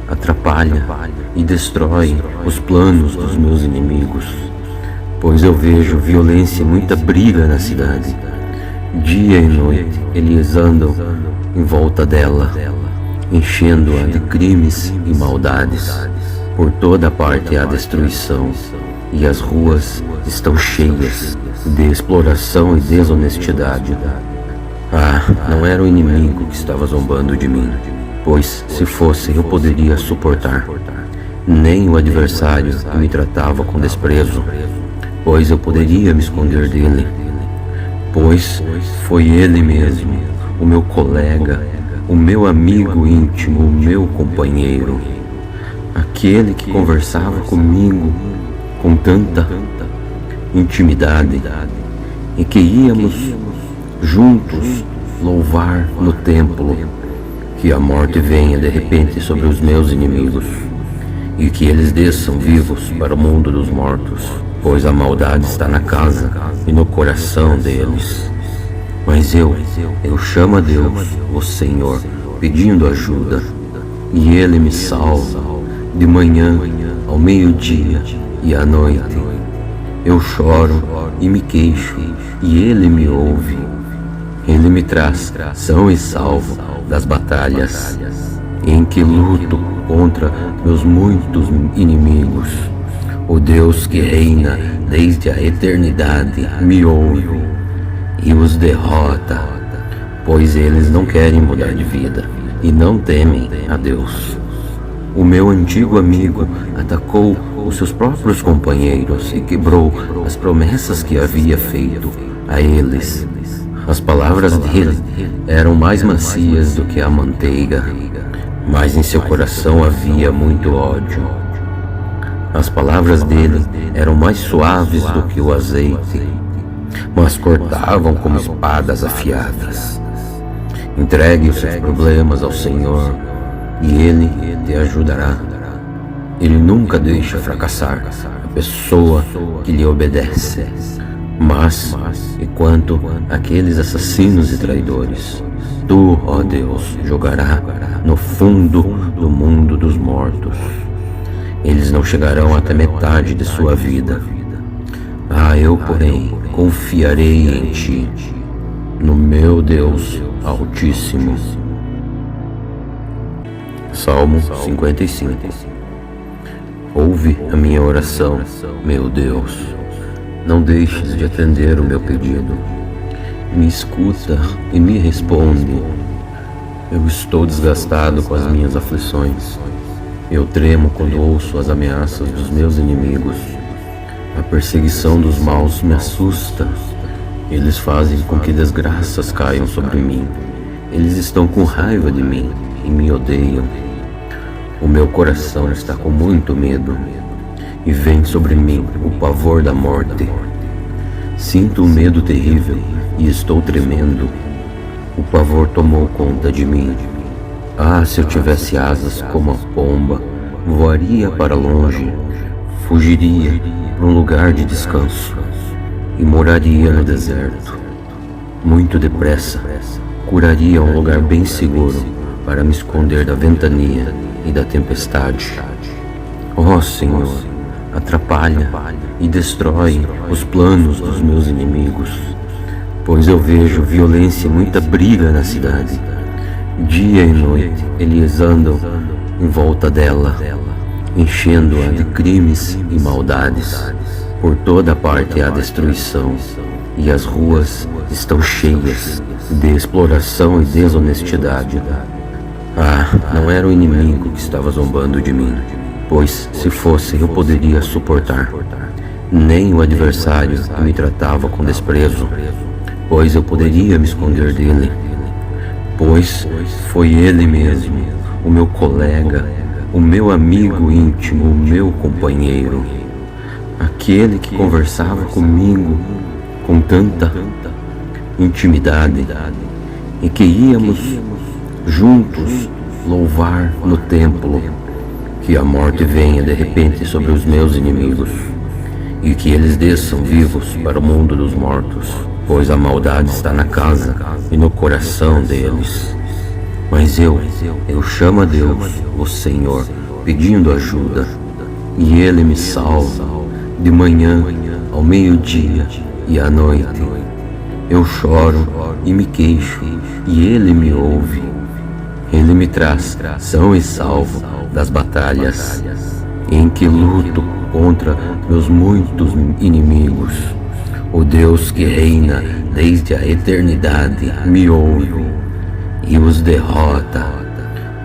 atrapalha e destrói os planos dos meus inimigos, pois eu vejo violência e muita briga na cidade. Dia e noite eles andam em volta dela, enchendo-a de crimes e maldades. Por toda parte há destruição, e as ruas estão cheias de exploração e desonestidade. Não era o inimigo que estava zombando de mim, pois se fosse eu poderia suportar. Nem o adversário que me tratava com desprezo, pois eu poderia me esconder dele. Pois foi ele mesmo, o meu colega, o meu amigo íntimo, o meu companheiro, aquele que conversava comigo com tanta intimidade e que íamos juntos louvar no templo. Que a morte venha de repente sobre os meus inimigos e que eles desçam vivos para o mundo dos mortos, pois a maldade está na casa e no coração deles. Mas eu chamo a Deus, o Senhor, pedindo ajuda, e Ele me salva de manhã, ao meio-dia e à noite. Eu choro e me queixo, e Ele me ouve. Ele me traz são e salvo das batalhas, em que luto contra meus muitos inimigos. O Deus que reina desde a eternidade me ouve e os derrota, pois eles não querem mudar de vida e não temem a Deus. O meu antigo amigo atacou os seus próprios companheiros e quebrou as promessas que havia feito a eles. As palavras dele eram mais macias do que a manteiga, mas em seu coração havia muito ódio. As palavras dele eram mais suaves do que o azeite, mas cortavam como espadas afiadas. Entregue os seus problemas ao Senhor e Ele te ajudará. Ele nunca deixa fracassar a pessoa que lhe obedece. Mas, enquanto aqueles assassinos e traidores, tu, ó Deus, jogará no fundo do mundo dos mortos. Eles não chegarão até metade de sua vida. Eu, porém, confiarei em ti, no meu Deus Altíssimo. Salmo 55. Ouve a minha oração, meu Deus. Não deixes de atender o meu pedido. Me escuta e me responde. Eu estou desgastado com as minhas aflições. Eu tremo quando ouço as ameaças dos meus inimigos. A perseguição dos maus me assusta. Eles fazem com que desgraças caiam sobre mim. Eles estão com raiva de mim e me odeiam. O meu coração está com muito medo e vem sobre mim o pavor da morte. Sinto um medo terrível e estou tremendo. O pavor tomou conta de mim. Se eu tivesse asas como a pomba, voaria para longe, fugiria para um lugar de descanso e moraria no deserto. Muito depressa, curaria um lugar bem seguro para me esconder da ventania e da tempestade. Senhor, atrapalha e destrói os planos dos meus inimigos, pois eu vejo violência e muita briga na cidade. Dia e noite eles andam em volta dela, enchendo-a de crimes e maldades. Por toda parte há destruição, e as ruas estão cheias de exploração e desonestidade. Não era o inimigo que estava zombando de mim, pois se fosse eu poderia suportar. Nem o adversário que me tratava com desprezo, pois eu poderia me esconder dele. Pois foi ele mesmo, o meu colega, o meu amigo íntimo, o meu companheiro, aquele que conversava comigo com tanta intimidade e que íamos juntos louvar no templo. Que a morte venha de repente sobre os meus inimigos e que eles desçam vivos para o mundo dos mortos, pois a maldade está na casa e no coração deles. Mas eu chamo a Deus, o Senhor, pedindo ajuda, e Ele me salva de manhã, ao meio-dia e à noite. Eu choro e me queixo, e Ele me ouve. Ele me traz são e salvo das batalhas em que luto contra meus muitos inimigos. O Deus que reina desde a eternidade me ouve e os derrota,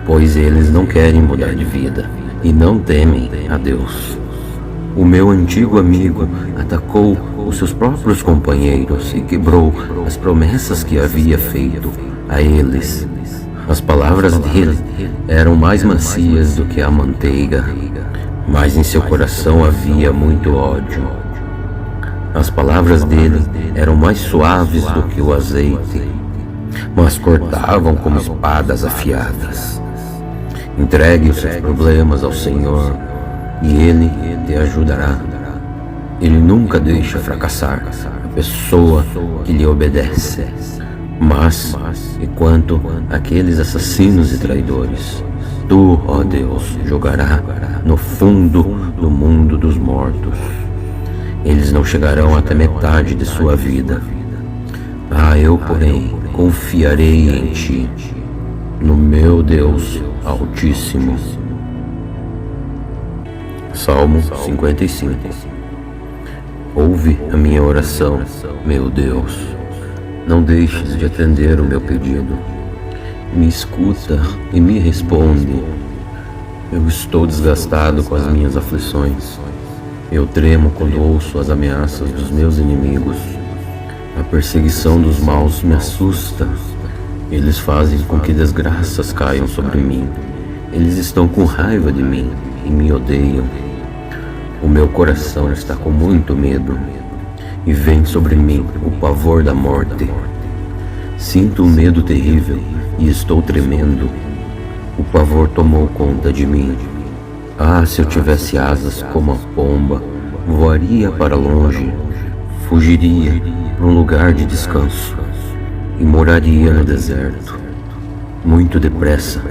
pois eles não querem mudar de vida e não temem a Deus. O meu antigo amigo atacou os seus próprios companheiros e quebrou as promessas que havia feito a eles. As palavras dele eram mais macias do que a manteiga, mas em seu coração havia muito ódio. As palavras dele eram mais suaves do que o azeite, mas cortavam como espadas afiadas. Entregue os seus problemas ao Senhor e Ele te ajudará. Ele nunca deixa fracassar a pessoa que lhe obedece. Mas, enquanto aqueles assassinos e traidores, Tu, ó Deus, jogará no fundo do mundo dos mortos. Eles não chegarão até metade de sua vida. Eu, porém, confiarei em Ti, no meu Deus Altíssimo. Salmo 55. Ouve a minha oração, meu Deus. Não deixes de atender o meu pedido. Me escuta e me responde. Eu estou desgastado com as minhas aflições. Eu tremo quando ouço as ameaças dos meus inimigos. A perseguição dos maus me assusta. Eles fazem com que desgraças caiam sobre mim. Eles estão com raiva de mim e me odeiam. O meu coração está com muito medo e vem sobre mim o pavor da morte. Sinto um medo terrível e estou tremendo. O pavor tomou conta de mim. Se eu tivesse asas como a pomba, voaria para longe, fugiria para um lugar de descanso e moraria no deserto. Muito depressa,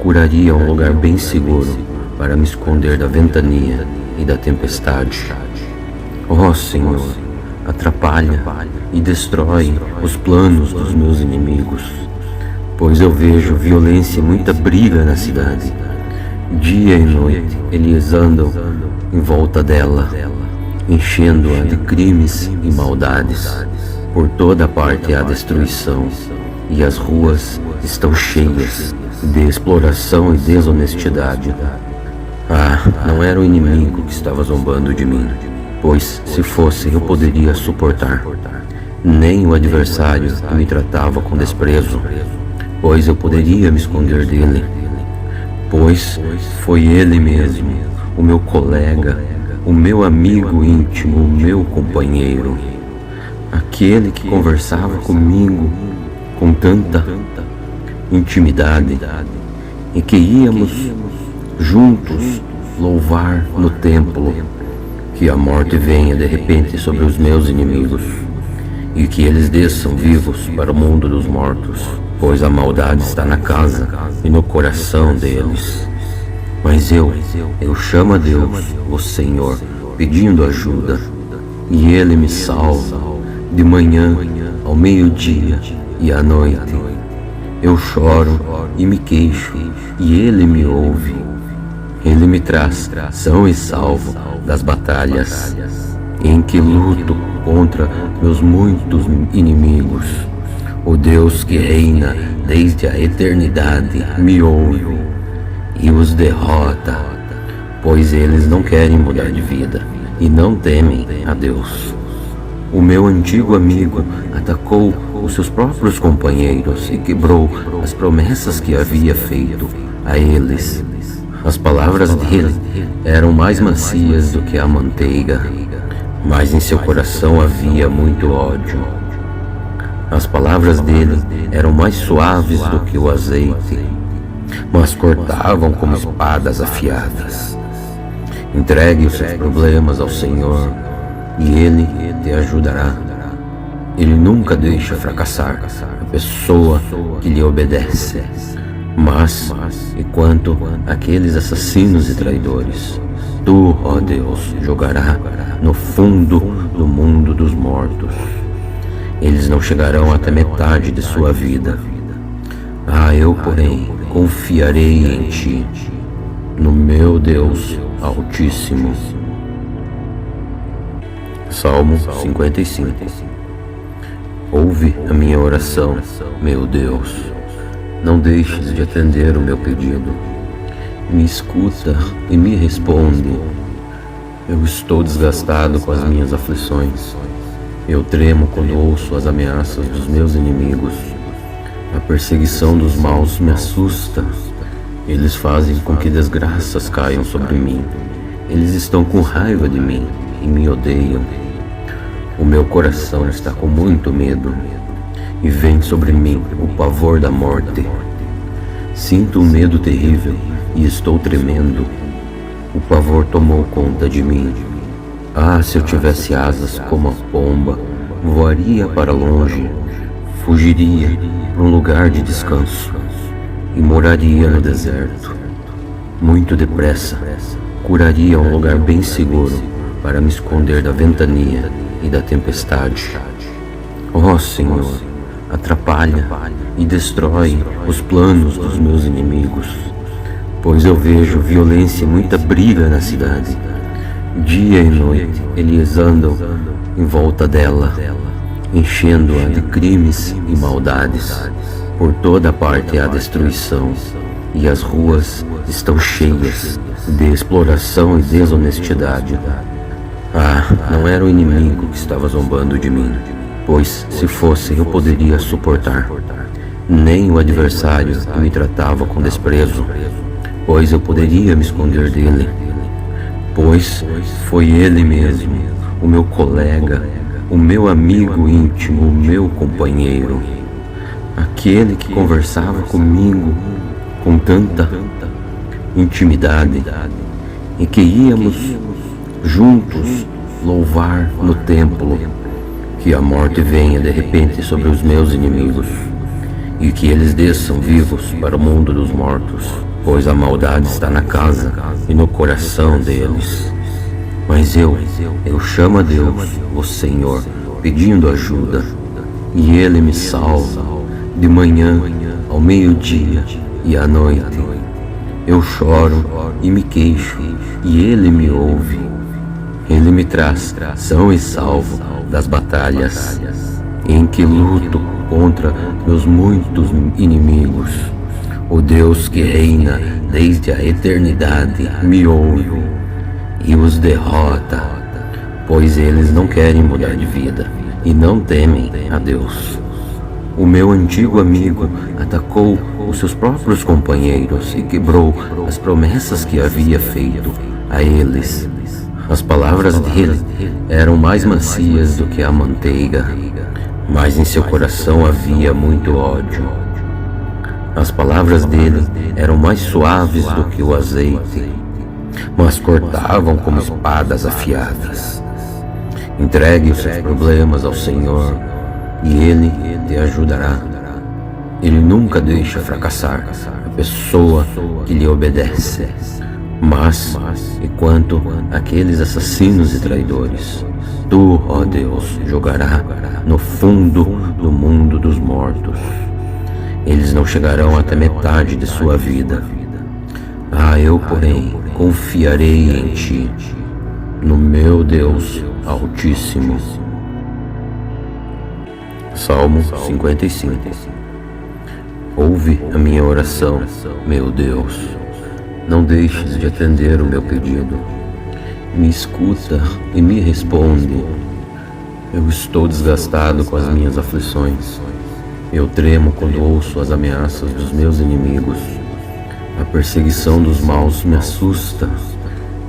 procuraria um lugar bem seguro para me esconder da ventania e da tempestade. Ó Senhor, atrapalha e destrói os planos dos meus inimigos, pois eu vejo violência e muita briga na cidade. Dia e noite eles andam em volta dela, enchendo-a de crimes e maldades. Por toda parte há destruição, e as ruas estão cheias de exploração e desonestidade. Ah, não era o inimigo que estava zombando de mim, pois se fosse eu poderia suportar. Nem o adversário que me tratava com desprezo, pois eu poderia me esconder dele. Pois foi ele mesmo, o meu colega, o meu amigo íntimo, o meu companheiro, aquele que conversava comigo com tanta intimidade e que íamos juntos louvar no templo. Que a morte venha de repente sobre os meus inimigos e que eles desçam vivos para o mundo dos mortos, pois a maldade está na casa e no coração deles. Mas eu chamo a Deus, o Senhor, pedindo ajuda, e Ele me salva de manhã, ao meio-dia e à noite. Eu choro e me queixo, e Ele me ouve. Ele me traz são e salvo das batalhas em que luto contra meus muitos inimigos. O Deus que reina desde a eternidade me ouve e os derrota, pois eles não querem mudar de vida e não temem a Deus. O meu antigo amigo atacou os seus próprios companheiros e quebrou as promessas que havia feito a eles. As palavras dele eram mais macias do que a manteiga, mas em seu coração havia muito ódio. As palavras dele eram mais suaves do que o azeite, mas cortavam como espadas afiadas. Entregue os seus problemas ao Senhor e Ele te ajudará. Ele nunca deixa fracassar a pessoa que lhe obedece. Mas, enquanto aqueles assassinos e traidores, Tu, ó Deus, jogará no fundo do mundo dos mortos. Eles não chegarão até metade de sua vida. Ah, eu, porém, confiarei em Ti, no meu Deus Altíssimo. Salmo 55. Ouve a minha oração, meu Deus. Não deixes de atender o meu pedido. Me escuta e me responde. Eu estou desgastado com as minhas aflições. Eu tremo quando ouço as ameaças dos meus inimigos. A perseguição dos maus me assusta. Eles fazem com que desgraças caiam sobre mim. Eles estão com raiva de mim e me odeiam. O meu coração está com muito medo. E vem sobre mim o pavor da morte. Sinto um medo terrível e estou tremendo. O pavor tomou conta de mim. Ah, se eu tivesse asas como a pomba, voaria para longe, fugiria para um lugar de descanso e moraria no deserto. Muito depressa, curaria um lugar bem seguro para me esconder da ventania e da tempestade. Ó Senhor, atrapalha e destrói os planos dos meus inimigos, pois eu vejo violência e muita briga na cidade. Dia e noite eles andam em volta dela, enchendo-a de crimes e maldades. Por toda parte há destruição, e as ruas estão cheias de exploração e desonestidade. Ah, não era o inimigo que estava zombando de mim, pois se fosse eu poderia suportar. Nem o adversário que me tratava com desprezo, pois eu poderia me esconder dele. Pois foi ele mesmo, o meu colega, o meu amigo íntimo, o meu companheiro, aquele que conversava comigo com tanta intimidade e que íamos juntos louvar no templo. Que a morte venha de repente sobre os meus inimigos e que eles desçam vivos para o mundo dos mortos, pois a maldade está na casa e no coração deles. Mas eu chamo a Deus, o Senhor, pedindo ajuda, e Ele me salva, de manhã, ao meio-dia e à noite. Eu choro e me queixo, e Ele me ouve. Ele me traz são e salvo das batalhas, em que luto contra meus muitos inimigos. O Deus que reina desde a eternidade me ouve e os derrota, pois eles não querem mudar de vida e não temem a Deus. O meu antigo amigo atacou os seus próprios companheiros e quebrou as promessas que havia feito a eles. As palavras dele eram mais macias do que a manteiga, mas em seu coração havia muito ódio. As palavras dele eram mais suaves do que o azeite, mas cortavam como espadas afiadas. Entregue os seus problemas ao Senhor, e Ele te ajudará. Ele nunca deixa fracassar a pessoa que lhe obedece. Mas, enquanto aqueles assassinos e traidores, tu, ó Deus, jogará no fundo do mundo dos mortos. Eles não chegarão até metade de sua vida. Eu, porém, confiarei em ti, no meu Deus Altíssimo. Salmo 55. Ouve a minha oração, meu Deus. Não deixes de atender o meu pedido. Me escuta e me responde. Eu estou desgastado com as minhas aflições. Eu tremo quando ouço as ameaças dos meus inimigos. A perseguição dos maus me assusta.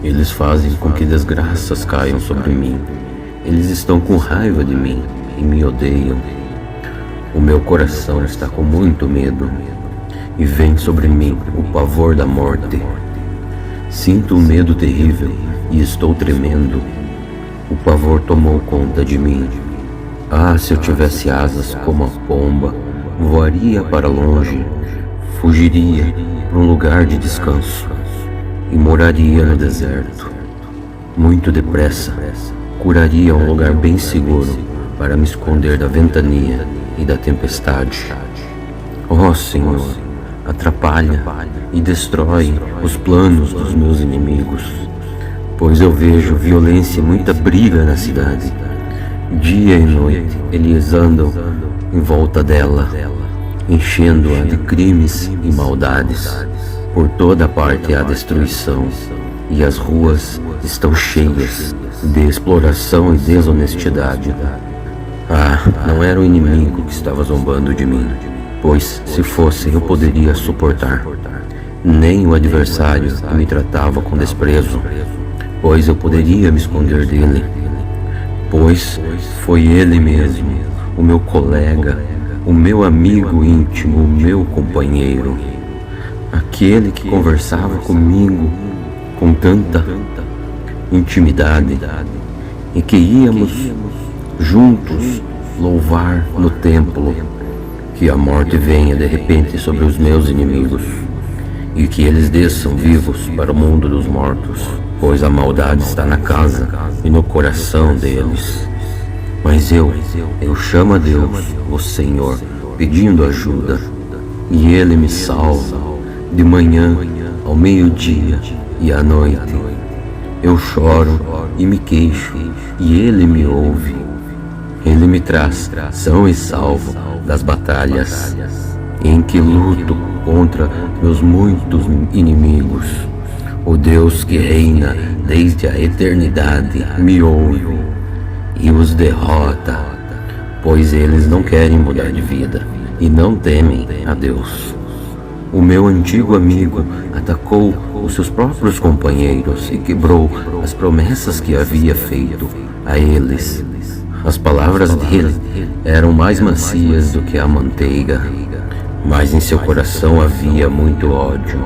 Eles fazem com que desgraças caiam sobre mim. Eles estão com raiva de mim e me odeiam. O meu coração está com muito medo, e vem sobre mim o pavor da morte. Sinto um medo terrível e estou tremendo. O pavor tomou conta de mim. Se eu tivesse asas como a pomba, voaria para longe, fugiria para um lugar de descanso e moraria no deserto. Muito depressa, curaria um lugar bem seguro para me esconder da ventania e da tempestade. Ó Senhor, atrapalha e destrói os planos dos meus inimigos, pois eu vejo violência e muita briga na cidade. Dia e noite eles andam em volta dela, enchendo-a de crimes e maldades. Por toda parte há destruição, e as ruas estão cheias de exploração e desonestidade. Não era o inimigo que estava zombando de mim, pois se fosse eu poderia suportar. Nem o adversário que me tratava com desprezo, pois eu poderia me esconder dele. Pois foi ele mesmo, o meu colega, o meu amigo íntimo, o meu companheiro, aquele que conversava comigo com tanta intimidade e que íamos juntos louvar no templo. Que a morte venha de repente sobre os meus inimigos e que eles desçam vivos para o mundo dos mortos, pois a maldade está na casa e no coração deles. Mas eu chamo a Deus, o Senhor, pedindo ajuda, e Ele me salva, de manhã, ao meio-dia e à noite. Eu choro e me queixo, e Ele me ouve. Ele me traz são e salvo das batalhas, em que luto contra meus muitos inimigos. O Deus que reina desde a eternidade me ouve e os derrota, pois eles não querem mudar de vida e não temem a Deus. O meu antigo amigo atacou os seus próprios companheiros e quebrou as promessas que havia feito a eles. As palavras dele eram mais macias do que a manteiga, mas em seu coração havia muito ódio.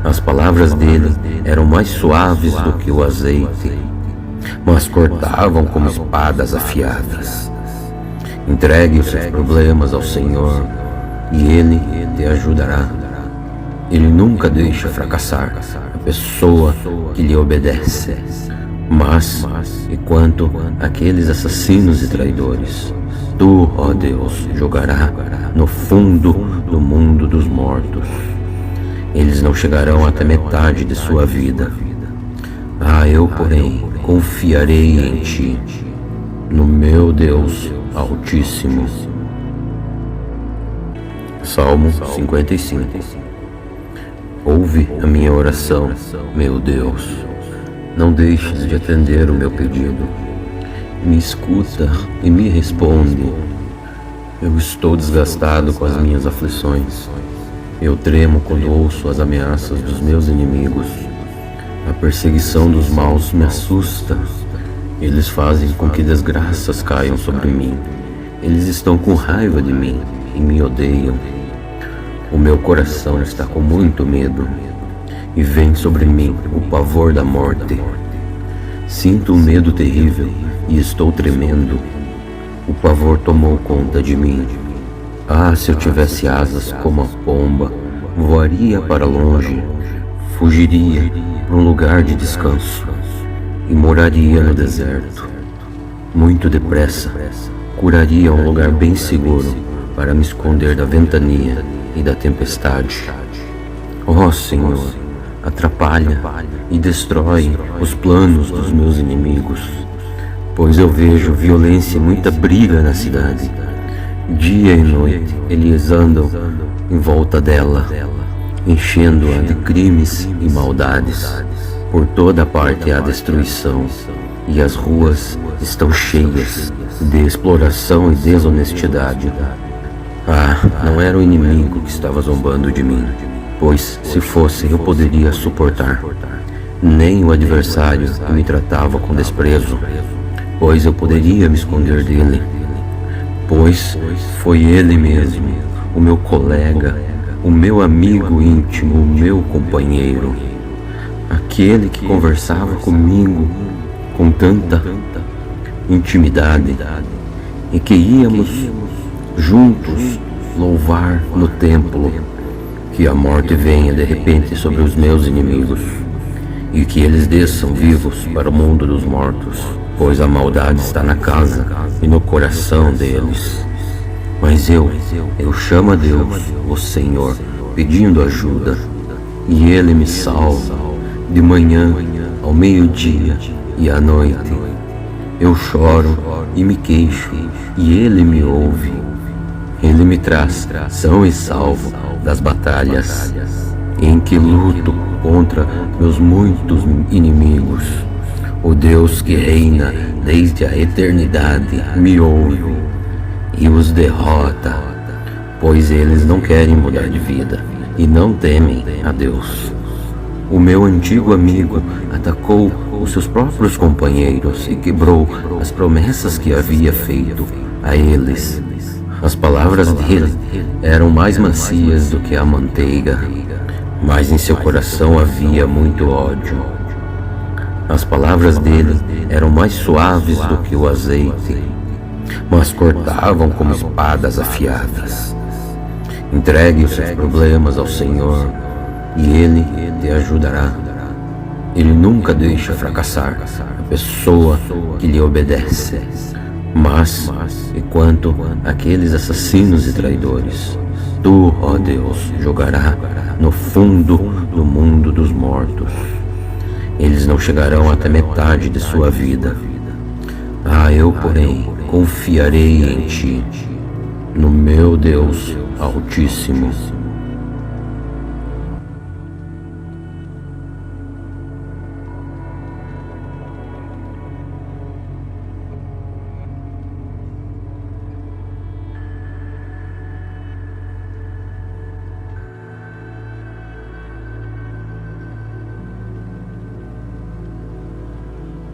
As palavras dele eram mais suaves do que o azeite, mas cortavam como espadas afiadas. Entregue os seus problemas ao Senhor, e Ele te ajudará. Ele nunca deixa fracassar a pessoa que lhe obedece. Mas, e quanto àqueles assassinos e traidores, tu, ó Deus, jogará no fundo do mundo dos mortos. Eles não chegarão até metade de sua vida. Eu, porém, confiarei em ti, no meu Deus Altíssimo. Salmo 55. Ouve a minha oração, meu Deus. Não deixes de atender o meu pedido. Me escuta e me responde. Eu estou desgastado com as minhas aflições. Eu tremo quando ouço as ameaças dos meus inimigos. A perseguição dos maus me assusta. Eles fazem com que desgraças caiam sobre mim. Eles estão com raiva de mim e me odeiam. O meu coração está com muito medo e vem sobre mim o pavor da morte. Sinto um medo terrível e estou tremendo. O pavor tomou conta de mim. Se eu tivesse asas como a pomba, voaria para longe, fugiria para um lugar de descanso e moraria no deserto. Muito depressa, curaria um lugar bem seguro para me esconder da ventania e da tempestade. Ó Senhor, atrapalha e destrói os planos dos meus inimigos, pois eu vejo violência e muita briga na cidade. Dia e noite eles andam em volta dela, enchendo-a de crimes e maldades. Por toda parte há destruição, e as ruas estão cheias de exploração e desonestidade. Não era o inimigo que estava zombando de mim, pois se fosse eu poderia suportar. Nem o adversário que me tratava com desprezo, pois eu poderia me esconder dele. Pois foi ele mesmo, o meu colega, o meu amigo íntimo, o meu companheiro, aquele que conversava comigo com tanta intimidade e que íamos juntos louvar no templo. Que a morte venha de repente sobre os meus inimigos e que eles desçam vivos para o mundo dos mortos, pois a maldade está na casa e no coração deles. Mas eu chamo a Deus, o Senhor, pedindo ajuda, e Ele me salva de manhã, ao meio-dia e à noite. Eu choro e me queixo, e Ele me ouve. Ele me traz são e salvo das batalhas em que luto contra meus muitos inimigos. O Deus que reina desde a eternidade me ouve e os derrota, pois eles não querem mudar de vida e não temem a Deus. O meu antigo amigo atacou os seus próprios companheiros e quebrou as promessas que havia feito a eles. As palavras dele eram mais macias do que a manteiga, mas em seu coração havia muito ódio. As palavras dele eram mais suaves do que o azeite, mas cortavam como espadas afiadas. Entregue os seus problemas ao Senhor e Ele te ajudará. Ele nunca deixa fracassar a pessoa que lhe obedece. Mas, e quanto àqueles assassinos e traidores, tu, ó Deus, jogará no fundo do mundo dos mortos. Eles não chegarão até metade de sua vida. Eu, porém, confiarei em ti, no meu Deus Altíssimo.